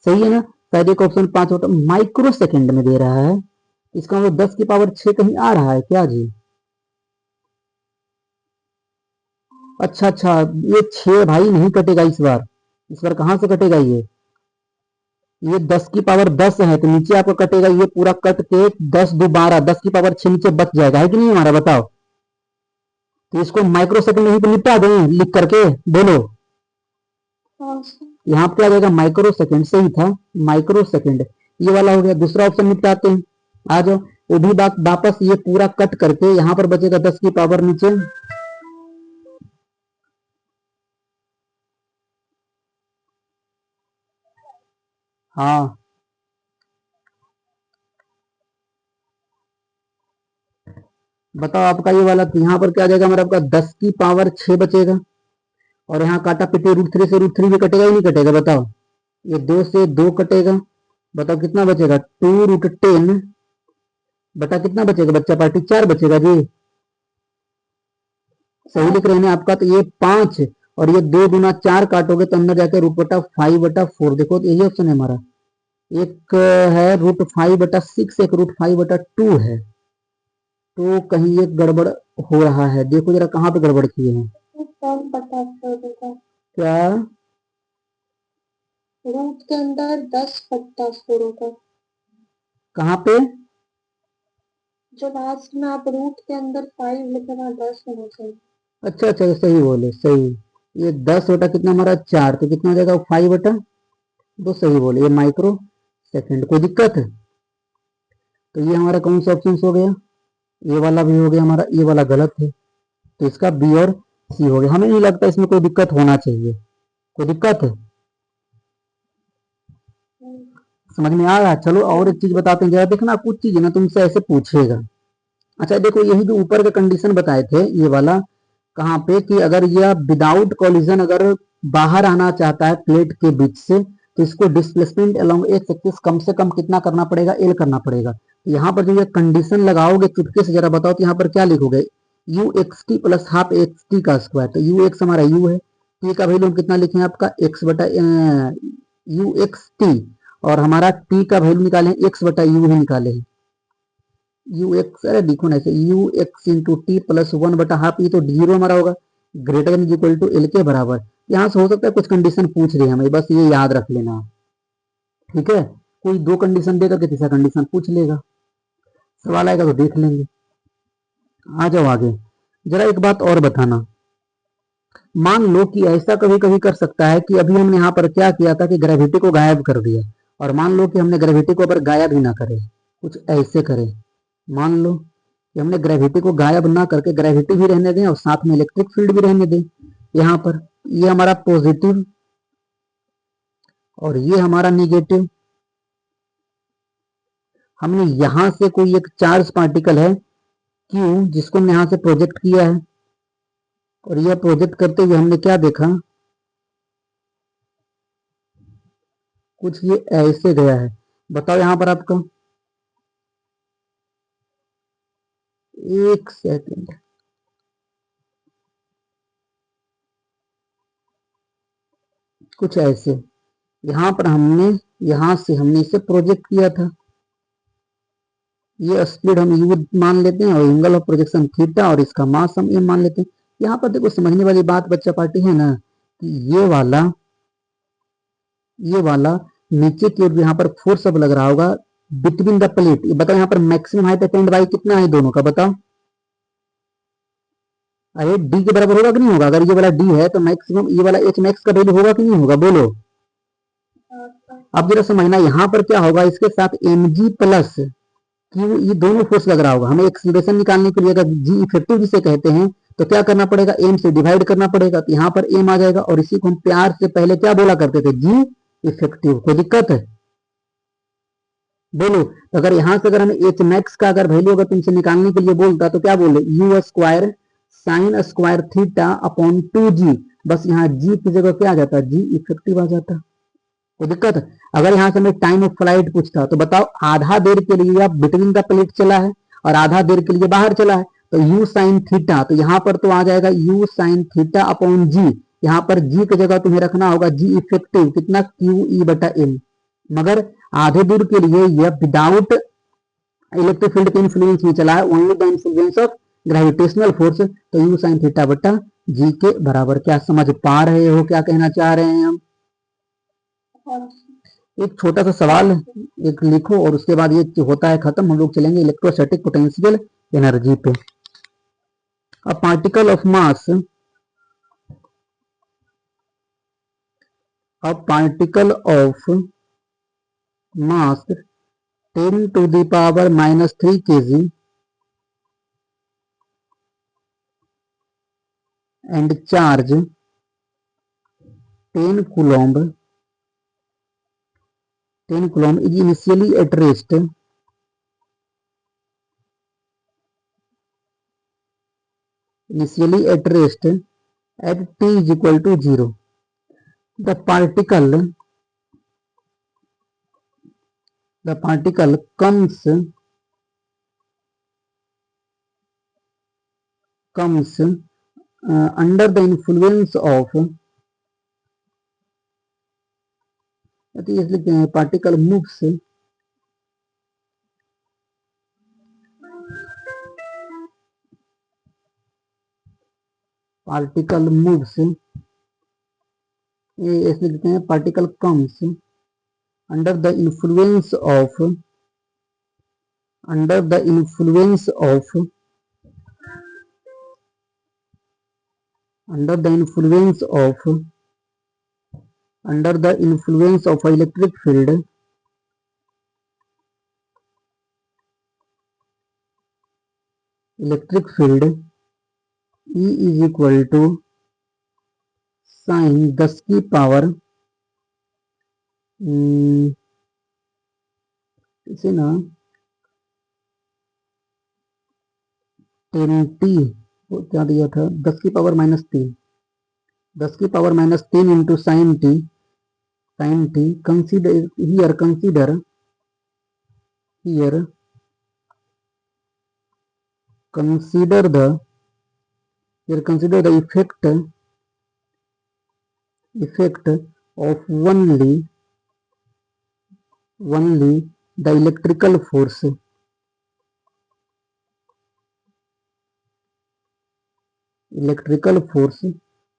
सही है ना, शायद एक ऑप्शन 5 माइक्रो सेकेंड में दे रहा है, इसका मतलब 10 की पावर 6 कहीं आ रहा है क्या जी, अच्छा अच्छा, ये 6 भाई नहीं कटेगा इस बार कहां से कटेगा ये 10 की पावर 10 है तो नीचे आपको कटेगा, ये पूरा कट के 10 2 12 10 की पावर 6 नीचे बच जाएगा, है कि नहीं हमारा, बताओ। तो इसको माइक्रो सेकंड में ही निपटा दें लिख करके, बोलो यहाँ पे आ जाएगा माइक्रो सेकंड, सही था माइक्रो सेकंड, ये वाला हो गया। दूसरा ऑप्शन निपटाते हैं, आ जाओ, वो भी वापस ये पूरा कट करके यहाँ पर बचेगा 10 की पावर नीचे। हाँ बताओ आपका ये वाला यहाँ पर क्या आ जाएगा, मेरा आपका 10 की पावर 6 बचेगा। और यहाँ काटा पिटे √3 से √3 भी कटेगा ही नहीं कटेगा, बताओ। ये 2 से 2 कटेगा, बताओ कितना बचेगा, 2√10 बटा कितना बचेगा बच्चा पार्टी, 4 बचेगा जी। सही लिख रहे हैं आपका, तो ये 5 और ये 2 गुना 4 काटोगे तो अंदर जाके √5/4, देखो तो यही ऑप्शन है हमारा। एक है √5/6, एक √5/2 है। तो कहीं ये गड़बड़ हो रहा है, देखो जरा कहाँ पे गड़बड़ किए हैं। क्या रूट के अंदर 10/4 होगा, कहाँ पे, जो लास्ट में आप रूट के अंदर 5 लिखे वहां 10 होना चाहिए। अच्छा अच्छा सही बोले, सही। ये 10 बटा कितना हमारा 4, तो कितना हो जाएगा 5/2, सही बोले, ये माइक्रो सेकंड। कोई दिक्कत है? तो ये हमारा कौन सा ऑप्शन हो गया, ये वाला भी हो गया हमारा, ये वाला गलत है, तो इसका बी और सी हो गया। हमें नहीं लगता इसमें कोई दिक्कत होना चाहिए। कोई दिक्कत है? समझ में आ रहा है? चलो और एक चीज बताते हैं, जरा देखना कुछ चीज ना तुमसे ऐसे पूछेगा। अच्छा देखो, यही जो ऊपर के कंडीशन बताए थे ये वाला, कहाँ पे कि अगर यह विदाउट कॉलिजन अगर बाहर आना चाहता है प्लेट के बीच से, तो इसको डिस्प्लेसमेंट अलोंग एक्स एक्सिस कम से कम कितना करना पड़ेगा, एल करना पड़ेगा। तो यहाँ पर जो ये कंडीशन लगाओगे चुटके से, जरा बताओ तो यहाँ पर क्या लिखोगे, you x T plus half x T का स्क्वायर। तो यू एक्स हमारा यू है, टी का वैल्यू हम कितना लिखे हैं आपका एक्स बटा यू एक्स टी, और हमारा टी का वैल्यू निकाले एक्स बटा यू ही निकाले हैं। यू एक्स, अरे देखो ना ऐसे, U X into T plus 1/2, ये तो जीरो हमारा होगा, greater than equal to L के बराबर। यहाँ से हो सकता है कुछ कंडीशन पूछ रही है हमें, बस ये याद रख लेना, ठीक है। कोई 2 कंडीशन देगा कि तीसरा कंडीशन पूछ लेगा, सवाल आएगा तो देख लेंगे। आ जाओ आगे। जरा एक बात और बताना, मान लो कि ऐसा कभी कभी कर सकता है कि अभी हमने यहाँ पर क्या किया था कि ग्रेविटी को गायब कर दिया, और मान लो कि हमने ग्रेविटी को अगर गायब ही ना करे, कुछ ऐसे करें, मान लो कि हमने ग्रेविटी को गायब ना करके ग्रेविटी भी रहने दें और साथ में इलेक्ट्रिक फील्ड भी रहने दें। यहाँ पर ये हमारा पॉजिटिव और ये हमारा निगेटिव। हमने यहां से कोई एक चार्ज पार्टिकल है क्यू, जिसको हमने यहां से प्रोजेक्ट किया है, और यह प्रोजेक्ट करते हुए हमने क्या देखा, कुछ ये ऐसे गया है। बताओ यहां पर आपका, एक सेकेंड, कुछ ऐसे, यहां पर हमने यहां से हमने इसे प्रोजेक्ट किया था। ये स्पीड हम यू मान लेते हैं और एंगल ऑफ प्रोजेक्शन थीटा, और इसका मास हम ए मान लेते हैं। यहाँ पर देखो समझने वाली बात बच्चा पार्टी है ना, कि ये वाला नीचे की ओर यहाँ पर फोर्स अब लग रहा होगा बिटवीन द प्लेट। ये बताओ यहाँ पर मैक्सिमम हाइट अटेंड बाई कितना है दोनों का, बताओ। अरे डी के बराबर होगा कि नहीं होगा, अगर ये वाला डी है तो मैक्सिमम ये वाला एच मैक्स का वैल्यू होगा कि नहीं होगा, बोलो। अब जरा समझना, यहाँ पर क्या होगा, इसके साथ एम जी प्लस क्यू, ये दोनों फोर्स लग रहा होगा। हमें एक्सीलरेशन निकालने के लिए अगर जी इफेक्टिव जिसे कहते हैं, तो क्या करना पड़ेगा, एम से डिवाइड करना पड़ेगा, तो यहाँ पर एम आ जाएगा, और इसी को हम प्यार से पहले क्या बोला करते थे, जी इफेक्टिव। कोई दिक्कत है, बोलो। तो अगर यहां से अगर हमें एच मैक्स का अगर वैल्यू अगर तुमसे निकालने के लिए बोलता, तो क्या बोले, you square sine square theta upon 2g, बस यहाँ जी की जगह क्या आ जाता, जी इफेक्टिव आ जाता। कोई दिक्कत है? अगर यहाँ से हमें टाइम ऑफ फ्लाइट पूछता, तो बताओ आधा देर के लिए आप बिटवीन द प्लेट चला है और आधा देर के लिए बाहर चला है, तो यू साइन थीटा, तो यहाँ पर तो आ जाएगा यू साइन थीटा अपॉन जी। यहाँ पर जी की जगह तुम्हें रखना होगा जी इफेक्टिव कितना, क्यू ई बटा एल। मगर आधे दूर के लिए यह विदाउट इलेक्ट्रिक फील्ड के इन्फ्लुएंस में चला है, only the influence of gravitational force, तो यू साइन थीटा बटा जी के बराबर। क्या समझ पा रहे हो क्या कहना चाह रहे हैं हम? एक छोटा सा सवाल एक लिखो और उसके बाद ये होता है खत्म, हम लोग चलेंगे इलेक्ट्रोस्टैटिक पोटेंशियल एनर्जी पे। A particle of mass, a particle of mass 10⁻³ kg and charge 10 coulomb is initially at rest at t is equal to 0. The particle comes under the influence of, particle moves इसलिए लिखते हैं particle comes under the influence of electric field E is equal to sin 10 की power इसे ना 10t क्या दिया था, 10 की power -3 into sin t. Consider the effect of only the electrical force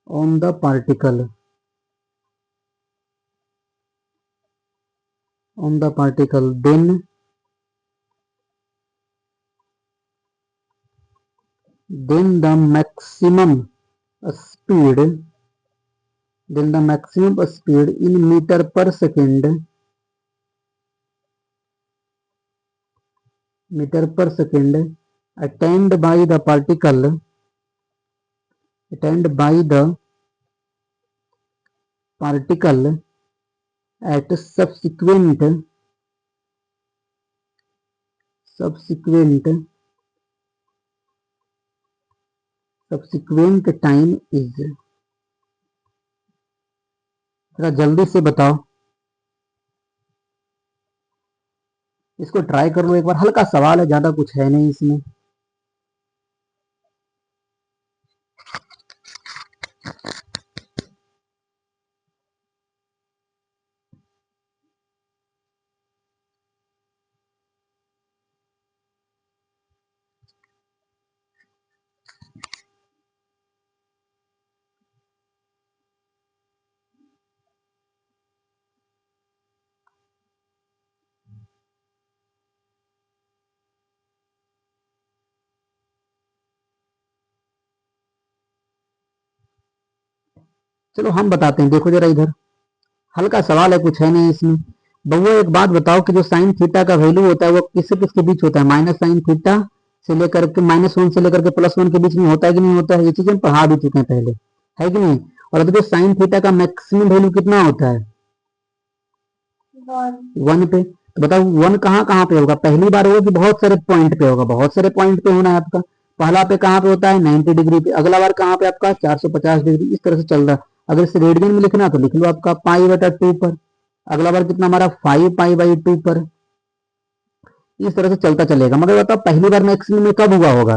on the particle. Then the maximum speed in meter per second attained by the particle at subsequent time is. जरा जल्दी से बताओ, इसको try कर लो एक बार, हल्का सवाल है, ज्यादा कुछ है नहीं इसमें। चलो हम बताते हैं, देखो जरा इधर, हल्का सवाल है, कुछ है नहीं इसमें। बउआ एक बात बताओ कि जो साइन थीटा का वैल्यू होता है वो किसके बीच होता है, माइनस साइन थीटा से लेकर के -1 से लेकर के +1 के बीच में होता है कि नहीं होता है? ये चीजें हम पढ़ा भी चुके हैं पहले, है कि नहीं? और अभी साइन थीटा का मैक्सिमम वैल्यू कितना होता है? 1 पे। तो बताओ 1 कहाँ पे होगा? पहली बार होगा कि बहुत सारे पॉइंट पे होगा? बहुत सारे पॉइंट पे होना है आपका। पहला पे कहाँ पे होता है? 90 डिग्री पे। अगला बार कहाँ पे आपका? 450 डिग्री। इस तरह से चल रहा है। अगर इसे रेडियन में लिखना तो लिख लो आपका π/2 पर। अगला बार कितना हमारा 5π/2 पर। इस तरह से चलता चलेगा। मगर बताओ पहली बार मैक्सिमम में कब हुआ होगा?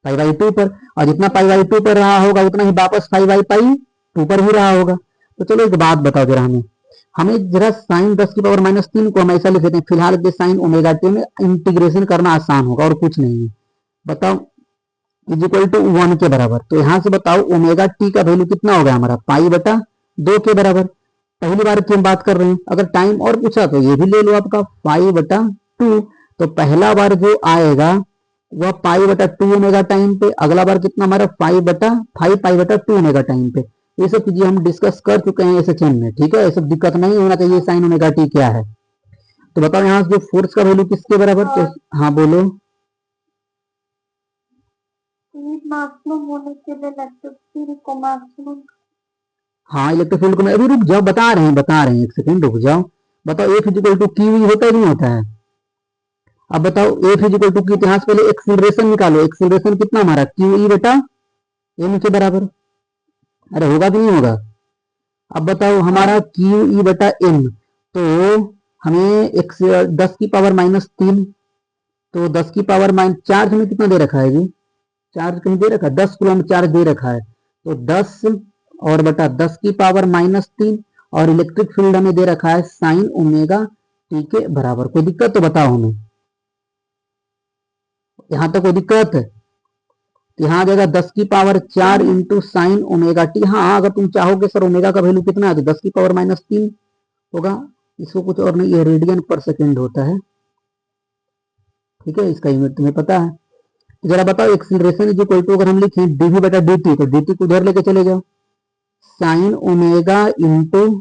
π/2 पर। और जितना π/2 पर रहा होगा उतना ही वापस 5/2 पर भी रहा होगा। तो चलो एक बात बताओ जरा हमें जरा साइन 10 की पावर -3 को हम ऐसा लिख देते हैं, फिलहाल के साइन ω t में इंटीग्रेशन करना आसान होगा और कुछ नहीं है। बताओ इज इक्वल टू 1 के बराबर। तो यहां से बताओ ω t का वैल्यू कितना होगा हमारा? π/2 के बराबर। पहली बार की हम बात कर रहे हैं। अगर टाइम और पूछा तो ये भी ले लो आपका π/2। तो पहला बार जो आएगा वह π/2 ω टाइम पे, अगला बार कितना हमारा 5π/2 ω टाइम पे। ये सब चीजें हम डिस्कस कर चुके हैं SHM में, ठीक है? ये सब दिक्कत नहीं होना चाहिए साइन ω t क्या है। तो बताओ यहाँ से जो फोर्स का वैल्यू किसके बराबर, तो हाँ बोलो। स्पीड मैक्सिमम होने के लिए इलेक्ट्रिक फील्ड को मैक्सिमम। हाँ इलेक्ट्रिक फील्ड को मैं अभी रुक जाओ, बता रहे हैं, एक सेकंड रुक जाओ। बताओ F is equal to Q होता है नहीं होता है। अब बताओ F is equal to Q, यहाँ से पहले एक्सीलरेशन निकालो, एक्सीलरेशन कितना हमारा क्यू ई बटा एम के बराबर। अरे होगा कि नहीं होगा। अब बताओ हमारा क्यू ई बटा एम, तो हमें एक 10⁻³ तो 10⁻⁻, चार्ज में कितना दे रखा है जी, चार्ज कहीं दे रखा है, 10 कूलम चार्ज दे रखा है, तो 10 और बटा 10⁻³ और इलेक्ट्रिक फील्ड हमें दे रखा है साइन ओमेगा टी के बराबर। कोई दिक्कत तो बताओ हमें, यहां तक कोई दिक्कत है। यहाँ आ जाएगा 10⁻⁴ इंटू साइन ओमेगा टी। हाँ अगर तुम चाहोगे सर ओमेगा का वैल्यू कितना है तो 10⁻³ होगा, इसको कुछ और नहीं, ये रेडियन पर सेकेंड होता है, ठीक है, इसका यूनिट तुम्हें पता है। जरा बताओ एक्सीलरेशन इज इक्वल टू, अगर हम लिखें dv बटा dt, तो dt को उधर लेके चले जाओ, साइन ओमेगा इंटू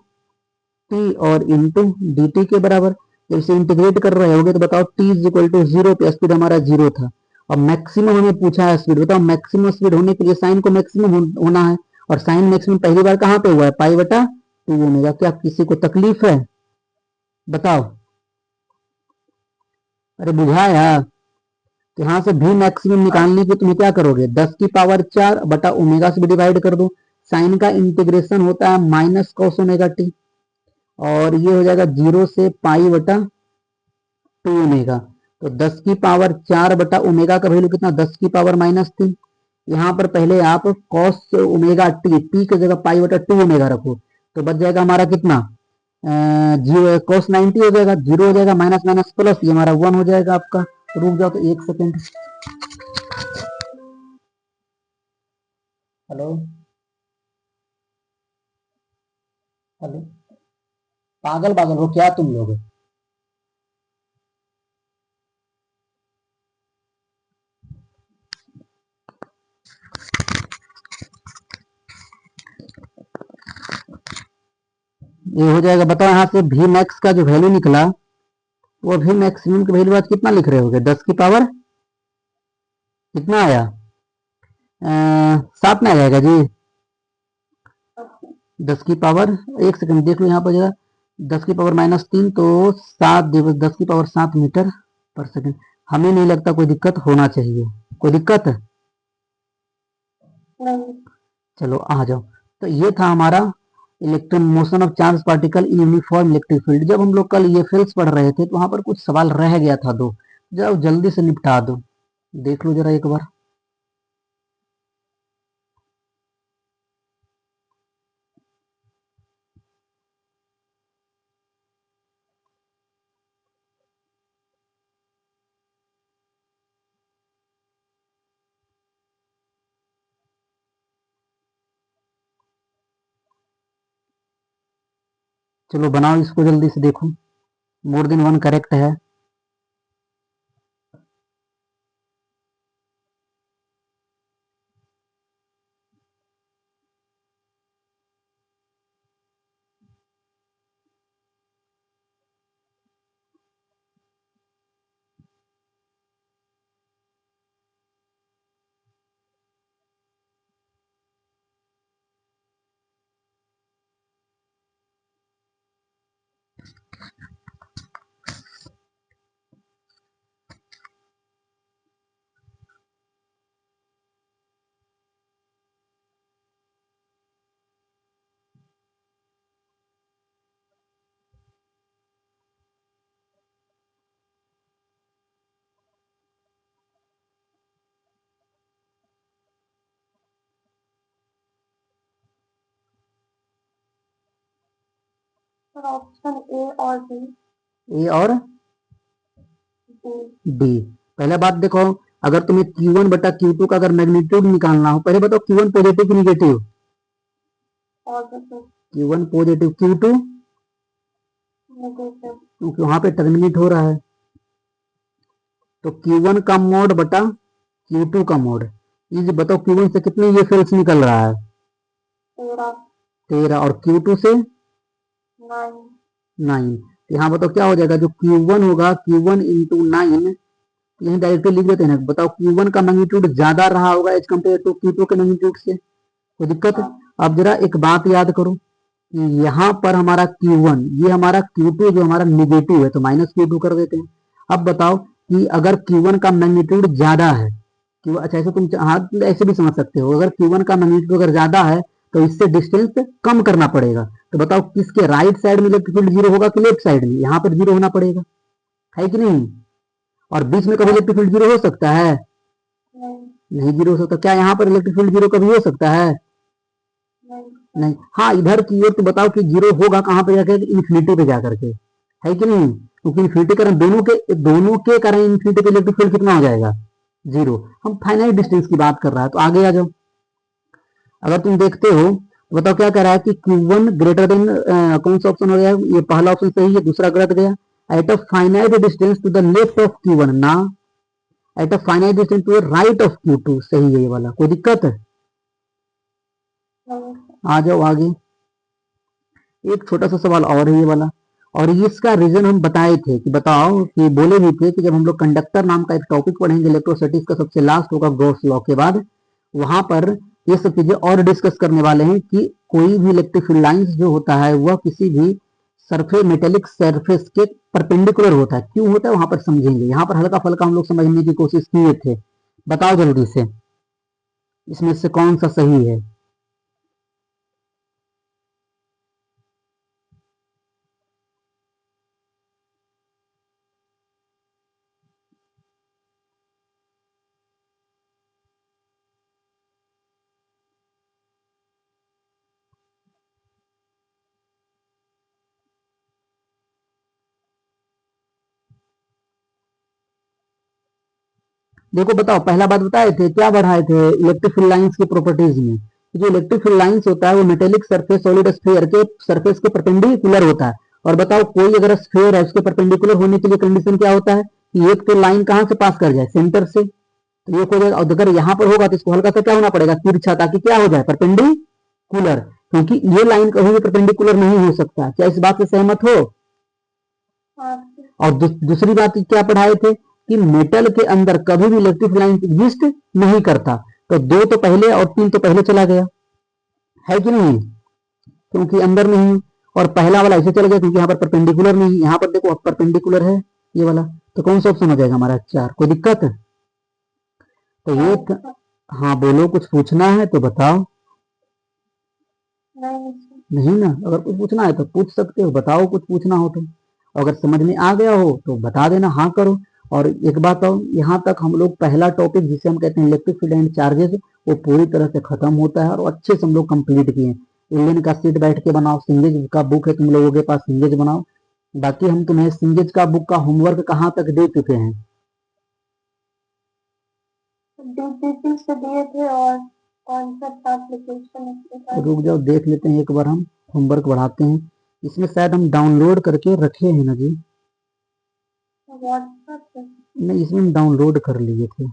टी और इंटू dt के बराबर। जब इसे इंटीग्रेट कर रहे होगे तो बताओ t इज इक्वल टू 0 पे स्पीड हमारा 0 था, और मैक्सिमम हमें पूछा है स्पीड। बताओ मैक्सिमम स्पीड होने के लिए साइन को मैक्सिमम होना है, और साइन मैक्सिमम पहली बार कहाँ पे हुआ है, पाई बटा 2 ओमेगा। क्या किसी को तकलीफ है बताओ, अरे बुझाया। तो यहाँ से भी मैक्सिमम निकालने के तुम्हें क्या करोगे, 10⁻⁴ बटा ओमेगा से भी डिवाइड कर दो। साइन का इंटीग्रेशन होता है माइनस कॉस ओमेगा टी, और ये हो जाएगा 0 से पाई बटा 2 ओमेगा। तो 10⁻⁴ बटा ओमेगा का वैल्यू कितना, 10⁻⁻3। यहाँ पर पहले आप कॉस ओमेगा टी, टी की जगह पाई बटा 2 ओमेगा रखो, तो बच जाएगा हमारा कितना, कॉस 90 हो जाएगा, 0 हो जाएगा, माइनस माइनस प्लस, ये हमारा 1 हो जाएगा आपका। रुक जाओ तो 1 सेकेंड। हेलो हेलो, पागल पागल हो क्या तुम लोग। ये हो जाएगा, बताओ यहाँ से भी मैक्स का जो वैल्यू निकला, वो भी मैक्सिमम की वैल्यू आज कितना लिख रहे होगे, 10 की पावर कितना आया, 7 में आ जाएगा जी, 10 की पावर, एक सेकंड देख लो यहाँ पर जरा, 10⁻⁻3 तो 10⁻7 मीटर पर सेकंड। हमें नहीं लगता कोई दिक्कत होना चाहिए, कोई दिक्कत है, चलो आ जाओ। तो ये था हमारा electron motion of charge particle in uniform electric field. जब हम लोग कल ये फील्ड्स पढ़ रहे थे तो वहां पर कुछ सवाल रह गया था, दो जरा जल्दी से निपटा दो, देख लो जरा एक बार। चलो बनाओ इसको जल्दी से, देखो मोर देन वन करेक्ट है। ऑप्शन ए और डी। ए और डी। डी। पहले बात देखो, अगर तुम्हें Q1 बटा Q2 का अगर मैग्नीट्यूड निकालना हो, पहले बताओ Q1 पॉजिटिव की negative, positive. Q1 positive, Q2 negative. क्योंकि वहां पे टर्मिनेट हो रहा है, तो Q1 का मोड बटा Q2 का मोड। ये बताओ Q1 से कितनी ये सेल्स निकल रहा है, 13। 13, और Q2 से 9। 9। तो यहाँ बताओ क्या हो जाएगा, जो Q1 होगा Q1 इंटू 9, यही डायरेक्टली लिख देते हैं ना। बताओ Q1 का मैग्नीट्यूड ज्यादा रहा होगा एज कम्पेयर टू Q2 के मैग्नीट्यूड से, कोई दिक्कत है? अब जरा एक बात याद करो कि यहाँ पर हमारा Q1, ये हमारा Q2 जो हमारा निगेटिव है तो माइनस Q2 कर देते हैं। अब बताओ कि अगर Q1 का मैग्नीट्यूड ज्यादा है, अच्छा ऐसे तुम हाँ ऐसे भी समझ सकते हो, अगर Q1 का मैग्नीट्यूड अगर ज्यादा है तो इससे डिस्टेंस कम करना पड़ेगा। तो बताओ किसके राइट साइड में इलेक्ट्रिक फील्ड जीरो होगा कि लेफ्ट साइड में? यहाँ पर जीरो होना पड़ेगा, है कि नहीं? और बीच में कभी इलेक्ट्रिक फील्ड जीरो हो सकता है? नहीं जीरो हो सकता। क्या यहाँ पर इलेक्ट्रिक फील्ड जीरो कभी हो सकता है? नहीं। हाँ इधर की ओर तो बताओ कि जीरो होगा कहाँ पे जाकर? इन्फिनिटी पे जाकर के, है कि नहीं? क्योंकि इन्फिनिटी कारण दोनों के कारण इन्फिनिटी पे इलेक्ट्रिक फील्ड कितना हो जाएगा? जीरो। हम फाइनाइट डिस्टेंस की बात कर रहा है, तो आगे आ जाओ। अगर तुम देखते हो तो बताओ क्या कह रहा है कि Q1 ग्रेटर देन, कौन सा ऑप्शन हो गया? ये पहला ऑप्शन सही है, दूसरा गलत गया। At a finite distance to the left of Q1 ना, at a finite distance to the right of Q2 सही है ये वाला, कोई दिक्कत है? आ जाओ आगे। एक छोटा सा सवाल और है ये वाला, और इसका रीजन हम बताए थे कि बताओ कि बोले भी थे कि जब हम लोग कंडक्टर नाम का एक टॉपिक पढ़ेंगे इलेक्ट्रोस्टैटिक्स का सबसे लास्ट होगा गॉस लॉ के बाद, वहां पर ये सब चीजें और डिस्कस करने वाले हैं कि कोई भी इलेक्ट्रिक फील्ड लाइंस जो होता है वह किसी भी सरफेस मेटेलिक सरफेस के परपेंडिकुलर होता है। क्यों होता है वहां पर समझेंगे, यहाँ पर हल्का फल्का हम लोग समझने की कोशिश किए थे। बताओ जल्दी से इसमें से कौन सा सही है? देखो बताओ, पहला बात बताए थे, क्या बढ़ाए थे इलेक्ट्रिक फील्ड लाइंस की प्रॉपर्टीज में? जो इलेक्ट्रिक फील्ड लाइंस होता है वो मेटेलिक सरफेस सॉलिड स्फीयर के सरफेस के परपेंडिकुलर होता है। और बताओ कोई अगर स्फीयर है उसके परपेंडिकुलर होने के लिए कंडीशन क्या होता है कि एक तो लाइन कहां से पास कर जाए? सेंटर से। तो एक हो जाएगा, और अगर यहाँ पर होगा तो इसको हल्का सा क्या होना पड़ेगा? तिरछा, ताकि क्या हो जाए? परपेंडिकुलर। क्योंकि ये लाइन कभी भी परपेंडिकुलर नहीं हो सकता। क्या इस बात से सहमत हो? और दूसरी बात क्या पढ़ाए थे कि मेटल के अंदर कभी भी इलेक्ट्रिक लाइन एग्जिस्ट नहीं करता। तो दो तो पहले और तीन तो पहले चला गया, है कि नहीं? क्योंकि अंदर नहीं। और पहला वाला ऐसे चला गया क्योंकि यहाँ पर परपेंडिकुलर नहीं, यहाँ पर देखो परपेंडिकुलर है ये वाला। तो कौन सा ऑप्शन हो जाएगा हमारा? 4। कोई दिक्कत है? तो ये हाँ बोलो, कुछ पूछना है तो बताओ। नहीं ना? अगर कुछ पूछना है तो पूछ सकते हो, बताओ कुछ पूछना हो तो। अगर समझ में आ गया हो तो बता देना, हाँ करो। और एक बात और, यहाँ तक हम लोग पहला टॉपिक जिसे हम कहते हैं इलेक्ट्रिक फील्ड एंड चार्जेस, वो पूरी तरह से खत्म होता है और अच्छे से हम लोग कंप्लीट किए। एलियन का सीट बैठ के बनाओ, सिंगेज का बुक है तुम लोगों के पास, सिंगेज बनाओ। बाकी हम तुम्हें सिंगेज का बुक का होमवर्क कहाँ तक दे चुके हैं? डीपीपी से दिए थे और कॉन्सेप्ट एप्लीकेशन। रुक जाओ देख लेते हैं एक बार, हम होमवर्क बढ़ाते हैं। इसमें शायद हम डाउनलोड करके रखे हैं ना जी? व्हाट्सएप पे नहीं, इसमें हम डाउनलोड कर लिए थे।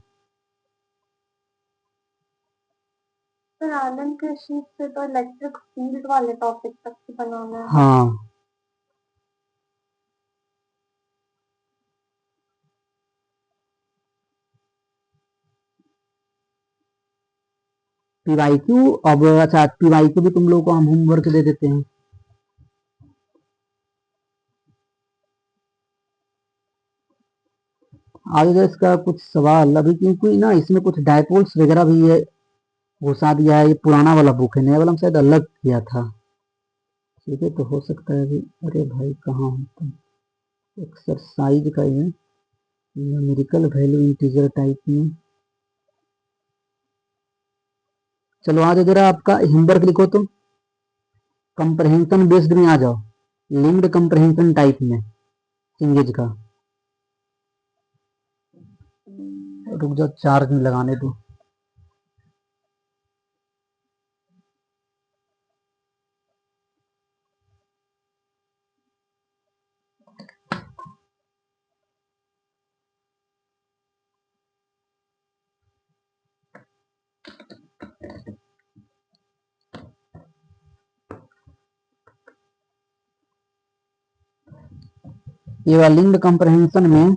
फिर आनंद के शीट से तो इलेक्ट्रिक फील्ड वाले टॉपिक तक की बनाना है। हाँ पीवाईक्यू। अब अच्छा पीवाईक्यू भी तुम लोगों को हम होमवर्क दे देते हैं। आगे जो इसका कुछ सवाल अभी, क्योंकि ना इसमें कुछ डायपोल्स वगैरह भी है घुसा दिया है। ये पुराना वाला बुक है, नया वाला हम शायद अलग किया था। ठीक है, तो हो सकता है अभी। अरे भाई कहाँ हो तुम? एक्सरसाइज का ये न्यूमेरिकल वैल्यू इंटीजर टाइप में। चलो आज जरा आपका होमवर्क लिखो तो, कंप्रहेंशन बेस्ड में आ जाओ, लिंक्ड कंप्रहेंशन टाइप में इंगेज का। रुक जाओ चार्ज में लगाने दो। ये वाला लिंक्ड कंप्रहेंशन में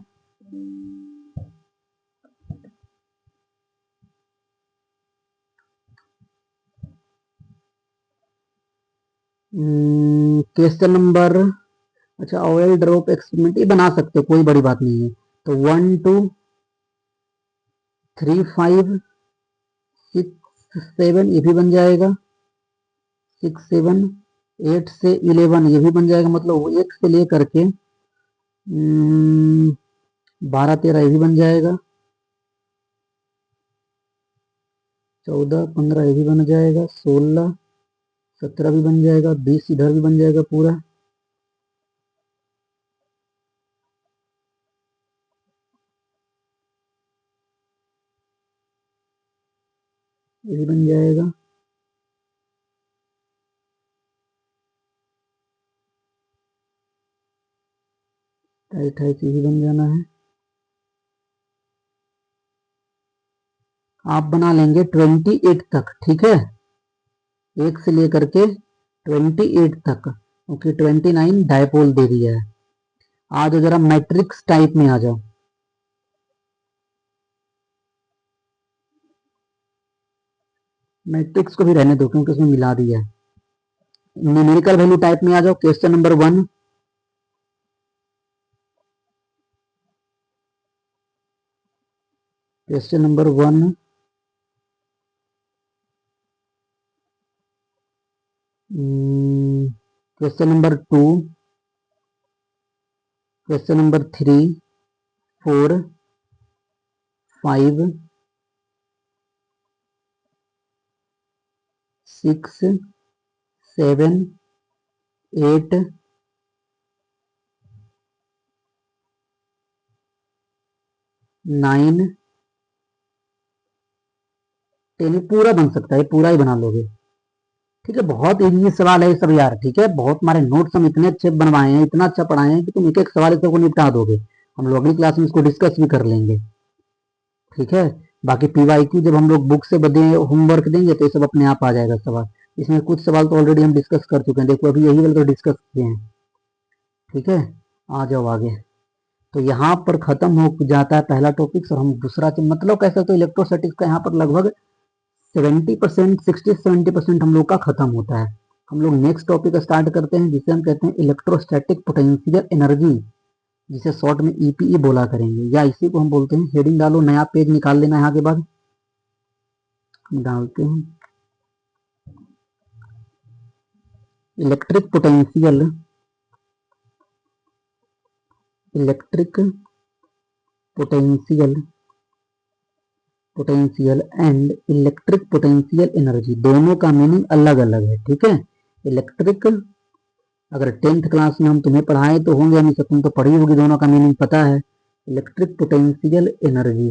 क्वेश्चन नंबर, अच्छा ऑयल ड्रॉप एक्सपेरिमेंट ये बना सकते हो, कोई बड़ी बात नहीं है। तो 1 2 3 5 6 7 ये भी बन जाएगा, 6 7 8 से 11 ये भी बन जाएगा, मतलब 1 से लेकर के 12 13 ये भी बन जाएगा, 14 15 ये भी बन जाएगा, 16 17 भी बन जाएगा, 20 इधर भी बन जाएगा पूरा, ये भी बन जाएगा, 28 ये भी बन जाना है। आप बना लेंगे 28 तक, ठीक है, 1 से लेकर के 28 तक, ओके 29 डायपोल दे दिया है। आ जाओ जरा मैट्रिक्स टाइप में आ जाओ, मैट्रिक्स को भी रहने दो क्योंकि उसमें मिला दिया है। न्यूमेरिकल वैल्यू टाइप में आ जाओ, question number 1, question number 1 question number 2, question number 3 4 5 6 7 8 9 10 पूरा बन सकता है, पूरा ही बना लोगे, ठीक है। बहुत इजी सवाल है ये सब यार, ठीक है। बहुत हमारे नोट्स हम इतने अच्छे बनवाए हैं, इतना अच्छा पढ़ाए हैं कि तुम एक एक सवाल को निपटा दोगे। हम लोग अगली क्लास में इसको डिस्कस भी कर लेंगे, ठीक है। बाकी पीवाईक्यू जब हम लोग बुक से बदे होमवर्क देंगे तो ये सब अपने आप आ जाएगा सवाल। इसमें कुछ सवाल तो ऑलरेडी हम डिस्कस कर चुके हैं, देखो अभी यही वाले तो डिस्कस किए हैं, ठीक है। आ जाओ आगे। तो यहाँ पर खत्म हो जाता है पहला टॉपिक और हम दूसरा, मतलब कैसे तो इलेक्ट्रोस्टैटिक्स का यहाँ पर लगभग 70% 60-70% हम लोग का खत्म होता है। हम लोग नेक्स्ट टॉपिक स्टार्ट करते हैं जिसे हम कहते हैं इलेक्ट्रोस्टैटिक पोटेंशियल एनर्जी, जिसे शॉर्ट में ईपीई बोला करेंगे, या इसी को हम बोलते हैं, हेडिंग डालो, नया पेज निकाल लेना यहाँ के बाद डालते हैं electric potential, electric potential, potential and electric potential energy, दोनों का मीनिंग अलग अलग है, ठीक है। इलेक्ट्रिक अगर 10th क्लास में हम तुम्हें पढ़ाए तो होंगे, हमें तुम तो पढ़ी होगी, दोनों का मीनिंग पता है। इलेक्ट्रिक पोटेंशियल एनर्जी,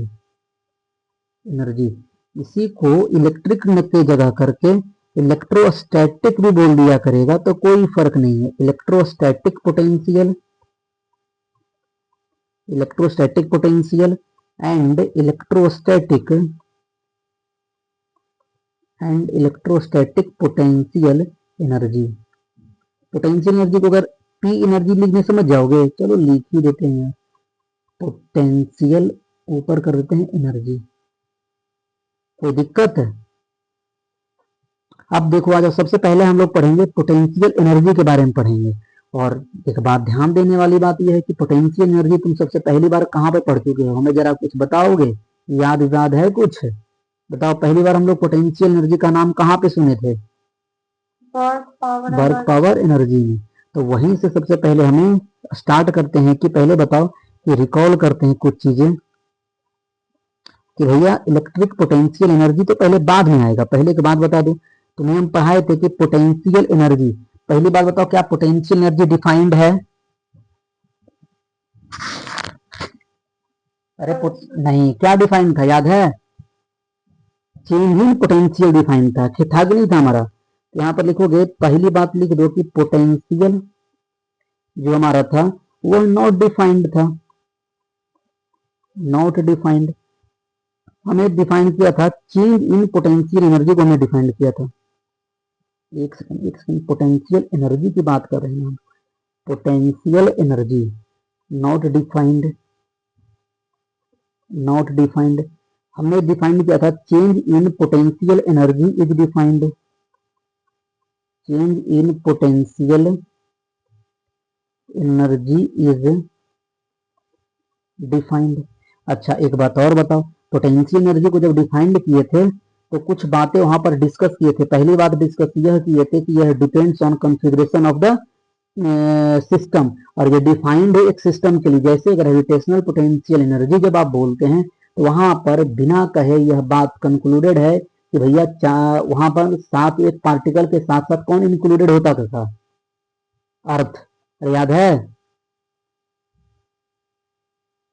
एनर्जी इसी को इलेक्ट्रिक के जगह करके इलेक्ट्रोस्टैटिक भी बोल दिया करेगा तो कोई फर्क नहीं है। Electrostatic potential, electrostatic potential and electrostatic potential energy. Potential energy को अगर पी एनर्जी लिखने समझ जाओगे, चलो लिख ही देते हैं, पोटेंशियल ऊपर कर देते हैं एनर्जी, कोई दिक्कत है। अब देखो आज सबसे पहले हम लोग पढ़ेंगे पोटेंशियल एनर्जी के बारे में पढ़ेंगे। और एक बात ध्यान देने वाली बात यह है कि पोटेंशियल एनर्जी तुम सबसे पहली बार कहाँ पे पढ़ चुके हो, हमें जरा कुछ बताओगे, याद है कुछ, बताओ पहली बार हम लोग पोटेंशियल एनर्जी का नाम कहाँ पे सुने थे, वर्क पावर एनर्जी में। तो वहीं से सबसे पहले हमें स्टार्ट करते हैं कि पहले बताओ कि रिकॉल करते हैं कुछ चीजें कि भैया इलेक्ट्रिक पोटेंशियल एनर्जी तो पहले बाद में आएगा। पहले के बाद बता दो, तुम्हें हम पढ़ाए थे कि पोटेंशियल एनर्जी, पहली बात बताओ क्या पोटेंशियल एनर्जी डिफाइंड है? अरे नहीं, क्या डिफाइंड था याद है? चेंज इन पोटेंशियल डिफाइंड था कि नहीं था हमारा? तो यहाँ पर लिखोगे, पहली बात लिख दो कि पोटेंशियल जो हमारा था वो नॉट डिफाइंड था, नॉट डिफाइंड। हमें डिफाइन किया था चेंज इन पोटेंशियल एनर्जी को हमें डिफाइन किया था। एक सेकंड, पोटेंशियल एनर्जी की बात कर रहे हैं हम, potential energy not defined, not defined. हमने डिफाइंड किया था change in potential energy is defined, change in potential energy is defined. अच्छा एक बात और बताओ, पोटेंशियल एनर्जी को जब डिफाइंड किए थे तो कुछ बातें वहां पर डिस्कस किए थे। पहली बात डिस्कस यह किए थे कि यह depends on configuration of the system, और ये डिफाइंड है एक सिस्टम के लिए। जैसे ग्रेविटेशनल पोटेंशियल एनर्जी जब आप बोलते हैं तो वहां पर बिना कहे यह बात कंक्लूडेड है कि भैया वहां पर साथ एक पार्टिकल के साथ साथ कौन इंक्लूडेड होता था? अर्थ। याद है?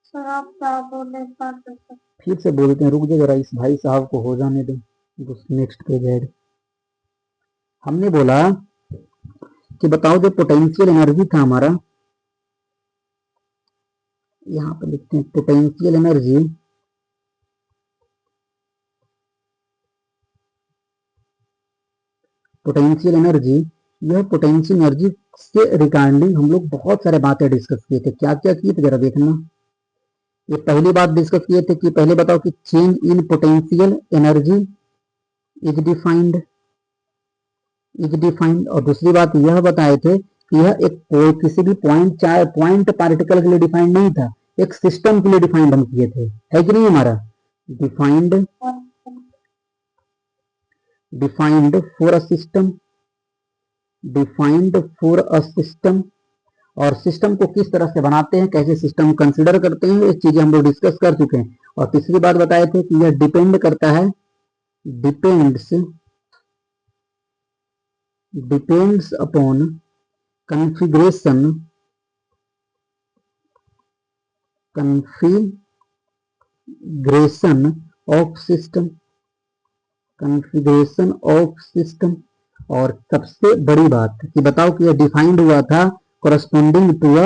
सर आप क्या बोले एक बार फिर से? फिर से बोलते हैं, रुक जाओ जरा, इस भाई साहब को हो जाने दो। नेक्स्ट पेज है। हमने बोला कि बताओ जो पोटेंशियल एनर्जी था हमारा, यहाँ पर लिखते हैं पोटेंशियल एनर्जी, पोटेंशियल एनर्जी, यह पोटेंशियल एनर्जी से रिगार्डिंग हम लोग बहुत सारे बातें डिस्कस किए थे। क्या क्या किए थे जरा देखना। ये पहली बात डिस्कस किए थे कि पहले बताओ कि change in potential energy is defined, is defined. और दूसरी बात यह बताए थे कि यह एक किसी भी पॉइंट, चाहे पॉइंट पार्टिकल के लिए डिफाइंड नहीं था, एक सिस्टम के लिए डिफाइंड हम किए थे, है कि नहीं हमारा? Defined, defined for a system, defined for a system. और सिस्टम को किस तरह से बनाते हैं, कैसे सिस्टम कंसिडर करते हैं, ये चीजें हम लोग डिस्कस कर चुके हैं। और तीसरी बात बताए थे कि यह डिपेंड करता है, depends, depends upon configuration, configuration of system, configuration of system. और सबसे बड़ी बात कि बताओ कि यह डिफाइंड हुआ था corresponding to a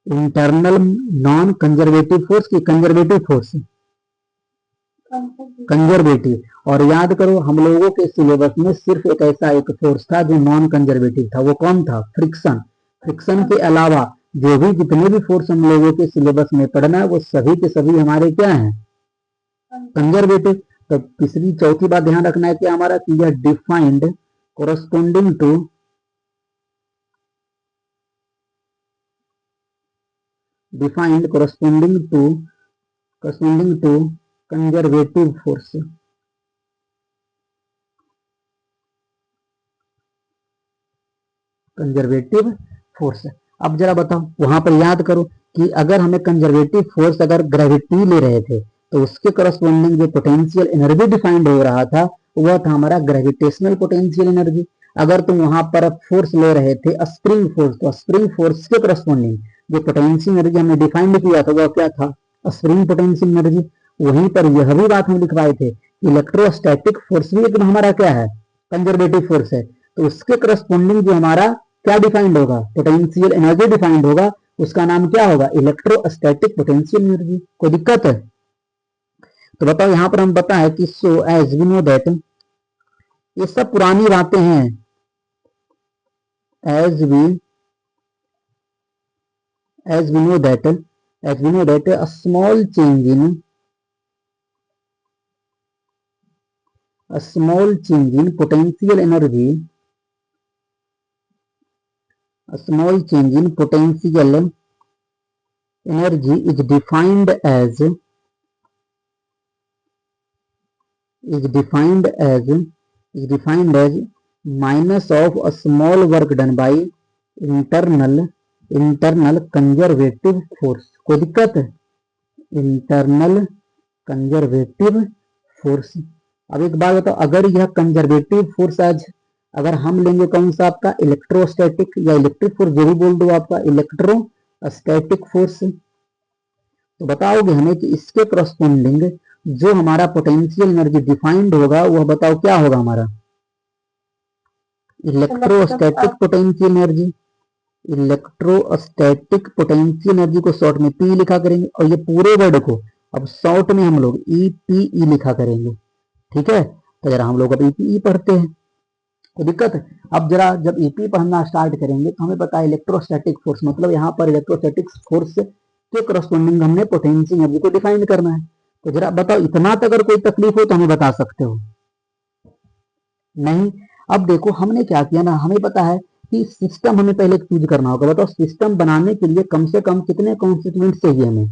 internal non conservative force की कंजर्वेटिव फोर्स, कंजर्वेटिव। और याद करो हम लोगों के सिलेबस में सिर्फ एक ऐसा एक फोर्स था जो नॉन कंजर्वेटिव था, वो कौन था? फ्रिक्शन। फ्रिक्शन के अलावा जो भी जितने भी फोर्स हम लोगों के सिलेबस में पढ़ना है वो सभी के सभी हमारे क्या हैं? कंजर्वेटिव। तो तीसरी चौथी बात ध्यान रखना है कि हमारा कि यह defined corresponding to, defined corresponding to conservative force, conservative force. अब जरा बताओ वहां पर याद करो कि अगर हमें कंजर्वेटिव फोर्स, अगर ग्रेविटी ले रहे थे तो उसके करस्पॉन्डिंग जो पोटेंशियल एनर्जी डिफाइंड हो रहा था वह था हमारा ग्रेविटेशनल पोटेंशियल एनर्जी। अगर तुम वहां पर फोर्स ले रहे थे स्प्रिंग फोर्स, तो स्प्रिंग फोर्स के करस्पॉन्डिंग जो पोटेंशियल एनर्जी हमने डिफाइंड किया था वह क्या था? Spring potential energy. वहीं पर यह भी बात हम लिखवाए थे, इलेक्ट्रोस्टैटिक फोर्स भी एक हमारा क्या है? कंजर्वेटिव फोर्स है। तो उसके करस्पॉन्डिंग जो हमारा क्या डिफाइंड होगा? पोटेंशियल एनर्जी डिफाइंड होगा, उसका नाम क्या होगा? Electrostatic potential energy. कोई दिक्कत है? तो बताओ यहां पर हम बता है कि so as we know that, ये सब पुरानी बातें हैं। As we know that, as we know that a small change in, a small change in potential energy, a small change in potential energy is defined as, is defined as, is defined as minus of a small work done by internal conservative force। कोई दिक्कत है? Internal conservative force. अब एक बात बताओ, अगर यह conservative force आज अगर हम लेंगे कौन सा आपका? इलेक्ट्रोस्टैटिक या इलेक्ट्रिक फोर्स, जो भी बोल दो आपका, इलेक्ट्रोस्टैटिक फोर्स। तो बताओगे हमें कि इसके करस्पॉन्डिंग जो हमारा पोटेंशियल एनर्जी डिफाइंड होगा वह बताओ क्या होगा हमारा? Electrostatic potential energy. Electrostatic potential energy को शॉर्ट में पी लिखा करेंगे, और ये पूरे वर्ड को अब शॉर्ट में हम लोग ईपीई लिखा करेंगे। ठीक है, तो जरा हम लोग अब ईपीई पढ़ते हैं, कोई दिक्कत है? अब जरा जब ईपी पढ़ना स्टार्ट करेंगे तो हमें पता है इलेक्ट्रोस्टैटिक फोर्स मतलब यहाँ पर इलेक्ट्रोस्टैटिक फोर्स उसके करस्पॉन्डिंग हमने पोटेंशियल एनर्जी को डिफाइन करना है। तो जरा बताओ, इतना तो अगर कोई तकलीफ हो तो हमें बता सकते हो? नहीं। अब देखो हमने क्या किया ना, हमें पता है कि सिस्टम हमें पहले चूज करना होगा। बताओ सिस्टम बनाने के लिए कम से कम कितने कॉन्स्टिट्यूएंट चाहिए हमें?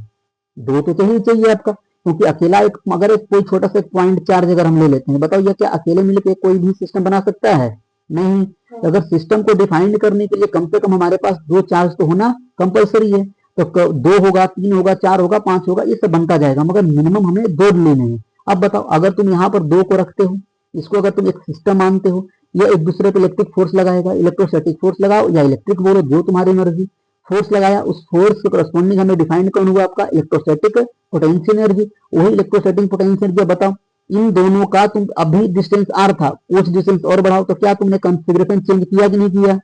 दो तो चाहिए आपका, क्योंकि अकेला एक, अगर एक कोई छोटा सा पॉइंट चार्ज अगर हम ले लेते हैं, बताओ ये क्या अकेले मिलकर कोई भी सिस्टम बना सकता है? नहीं। तो अगर सिस्टम को डिफाइन करने के लिए कम से कम हमारे पास दो चार्ज तो होना कंपलसरी है। तो दो होगा, तीन होगा, चार होगा, पांच होगा, ये सब बनता जाएगा, मगर मिनिमम हमें दो लेने हैं। अब बताओ अगर तुम यहाँ पर दो को रखते हो, इसको अगर तुम एक सिस्टम मानते हो, या एक दूसरे पे इलेक्ट्रिक फोर्स लगाएगा, इलेक्ट्रोस्टैटिक फोर्स लगाओ या इलेक्ट्रिक बोलो, जो तुम्हारी एनर्जी, फोर्स लगाया, उस फोर्स के करस्पॉन्डिंग हमें डिफाइन कौन हुआ? आपका इलेक्ट्रोस्टैटिक पोटेंशियल एनर्जी। वही इलेक्ट्रोस्टैटिक पोटेंशियल एनर्जी। बताओ इन दोनों का तुम अभी डिस्टेंस आर था, कुछ डिस्टेंस और बढ़ाओ, तो क्या तुमने कॉन्फ़िगरेशन चेंज किया कि नहीं किया?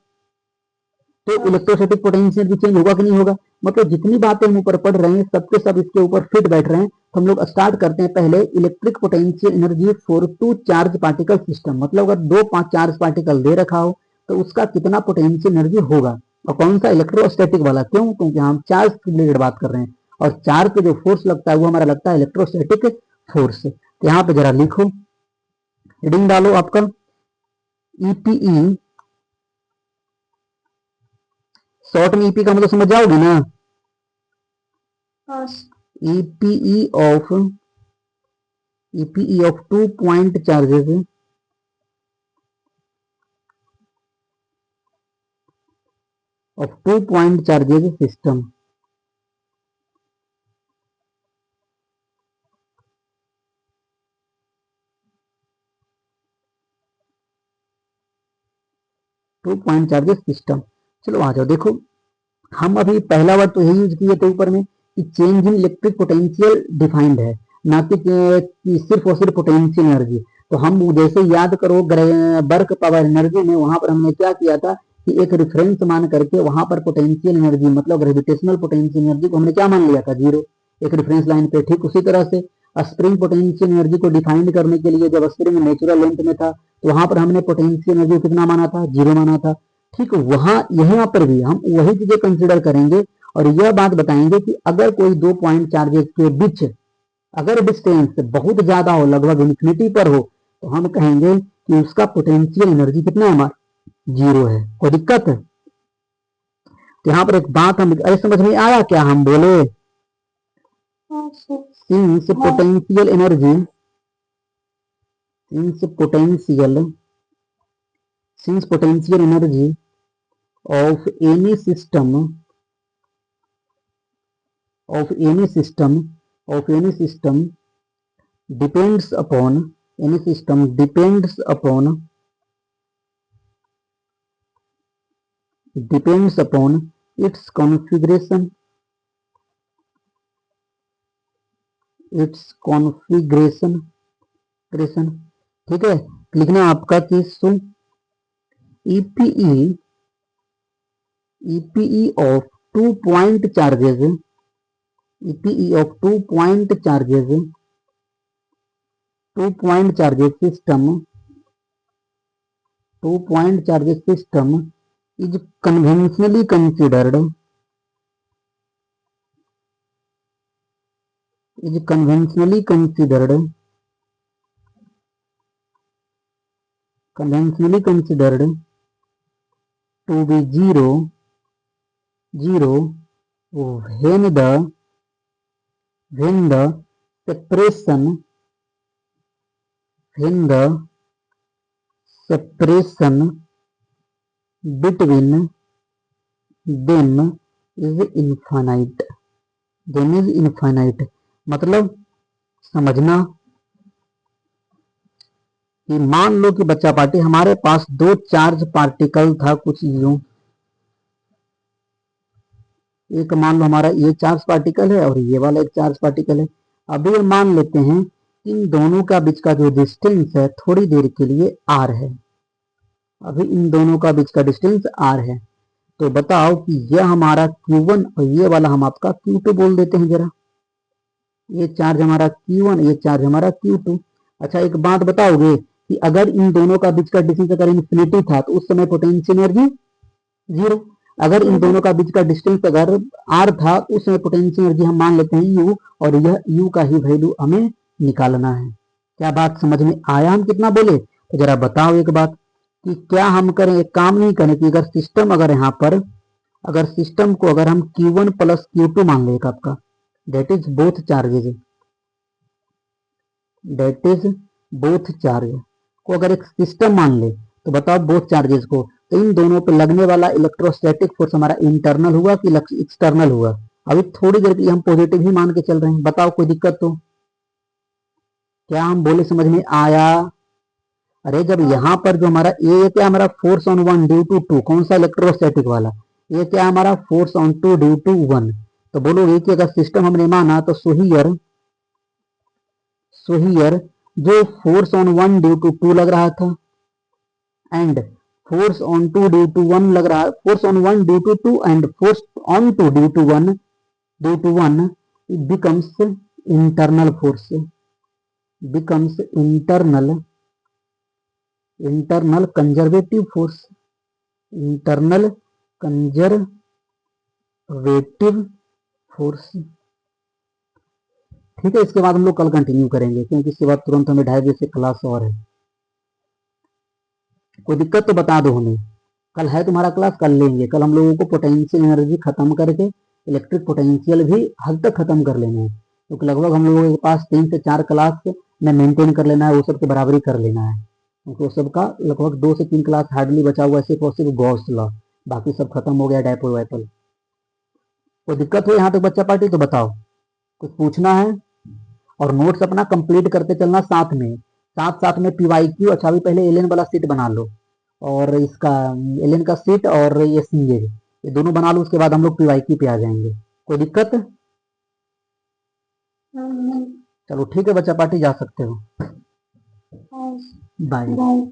तो इलेक्ट्रोस्टैटिक पोटेंशियल भी चेंज होगा कि नहीं होगा? मतलब जितनी बातें हम ऊपर पढ़ रहे हैं सबके सब इसके ऊपर फिट बैठ रहे हैं। तो हम लोग स्टार्ट करते हैं पहले electric potential energy for two charge particle system. मतलब अगर दो चार्ज पार्टिकल दे रखा हो तो उसका कितना पोटेंशियल एनर्जी होगा, और कौन सा? इलेक्ट्रोस्टैटिक वाला। क्यों? क्योंकि हम चार्ज की रिलेटेड बात कर रहे हैं, और चार्ज पे जो फोर्स लगता है वो हमारा लगता है इलेक्ट्रोस्टैटिक फोर्स। तो यहाँ पे जरा लिखो, हेडिंग डालो आपका ईपीई। शॉर्ट में ईपी का मतलब समझ जाओगे ना? EPE of two point charges system. Two point charges system. चलो आ जाओ, देखो हम अभी पहला वर्ड तो यही यूज किए थे ऊपर में कि change in electric potential defined है, ना कि सिर्फ और सिर्फ पोटेंशियल एनर्जी। तो हम जैसे याद करो वर्क पावर एनर्जी में, वहां पर हमने क्या किया था कि एक रेफरेंस मान करके वहां पर पोटेंशियल एनर्जी मतलब ग्रेविटेशनल पोटेंशियल एनर्जी को हमने क्या मान लिया था? जीरो, एक रेफरेंस लाइन पे। ठीक उसी तरह से स्प्रिंग पोटेंशियल एनर्जी को डिफाइन करने के लिए जब स्प्रिंग नेचुरल लेंथ में था तो वहां पर हमने पोटेंशियल एनर्जी कितना माना था? जीरो माना था। ठीक वहां यहाँ पर भी हम वही चीजें कंसिडर करेंगे और यह बात बताएंगे कि अगर कोई दो पॉइंट चार्जेस के बीच अगर डिस्टेंस बहुत ज्यादा हो, लगभग इन्फिनिटी पर हो, तो हम कहेंगे कि उसका पोटेंशियल एनर्जी कितना है? हमारा जीरो है। कोई दिक्कत है? तो यहाँ पर एक बात हम समझ में आया क्या हम बोले? Since potential energy of any system depends upon its configuration ठीक है। लिखना आपका कि EPE of two point charges system is conventionally considered to be zero when the separation between them is infinite। मतलब समझना कि मान लो कि बच्चा पार्टी हमारे पास दो चार्ज पार्टिकल था कुछ यूं, एक मान लो हमारा ये चार्ज पार्टिकल है और ये वाला एक चार्ज पार्टिकल है। अभी हम मान लेते हैं इन दोनों का बीच का जो डिस्टेंस है थोड़ी देर के लिए r है। अभी इन दोनों का बीच का डिस्टेंस r है। तो बताओ कि यह हमारा Q1 और ये वाला हम आपका Q2 बोल देते हैं। जरा ये चार्ज हमारा Q1, ये चार्ज हमारा Q2। अच्छा एक बात बताओगे कि अगर इन दोनों का बीच का डिस्टेंस अगर इन्फिनिटी था तो उस समय पोटेंशियल एनर्जी जीरो। अगर इन दोनों का बीच का डिस्टेंस अगर r था, उस समय पोटेंशियल एनर्जी हम मान लेते हैं u, और यह u का ही वैल्यू हमें निकालना है। क्या बात समझ में आया? हम कितना बोले? तो जरा बताओ एक बात कि क्या हम करें, एक काम नहीं करें कि अगर सिस्टम, अगर यहाँ पर अगर सिस्टम को अगर हम Q1 प्लस Q2 मान ले आपका, that is both charges, that is both charge को अगर एक सिस्टम मान ले, तो बताओ बोथ चार्जेस को, तो इन दोनों पे लगने वाला इलेक्ट्रोस्टैटिक फोर्स हमारा इंटरनल हुआ कि एक्सटर्नल हुआ? अभी थोड़ी देर के लिए हम पॉजिटिव ही मान के चल रहे हैं, बताओ कोई दिक्कत तो? क्या हम बोले समझ में आया? अरे जब यहाँ पर जो हमारा ये क्या हमारा force on one due to two, कौन सा इलेक्ट्रोस्टैटिक वाला, ये क्या हमारा force on two due to one, तो बोलोगे कि अगर सिस्टम हमने माना तो सोहियर जो force on one due to two लग रहा था and force on two due to one लग रहा है, force on one due to two and force on two due to one becomes internal force, becomes internal conservative force, internal conservative force. ठीक है, इसके बाद हम लोग कल कंटिन्यू करेंगे, क्योंकि इसके बाद तुरंत हमें 2:30 बजे से क्लास और है। कोई दिक्कत तो बता दो हमें। कल है तुम्हारा क्लास, कल लेंगे। कल हम लोगों को पोटेंशियल एनर्जी खत्म करके इलेक्ट्रिक पोटेंशियल भी हद तक खत्म कर लेना है, क्योंकि लगभग हम लोगों के पास 3 से 4 क्लास में मेंटेन कर लेना है, वो सब के बराबरी कर लेना है, क्योंकि वो सब का लगभग 2 से 3 क्लास हार्डली बचा हुआ है, सिर्फ और सिर्फ गॉस लॉ, बाकी सब खत्म हो गया, डायपोल वाइपोल। कोई दिक्कत हो यहाँ तक बच्चा पार्टी तो बताओ, कुछ पूछना है? और नोट्स अपना कंप्लीट करते चलना साथ में, साथ साथ में PYQ। अच्छा अभी पहले एलियन वाला सीट बना लो, और इसका एलियन का सीट और ये सीएज, ये दोनों बना लो, उसके बाद हम लोग PYQ पे आ जाएंगे। कोई दिक्कत? चलो ठीक है बच्चा पार्टी, जा सकते हो। हाँ, बाय। बाय।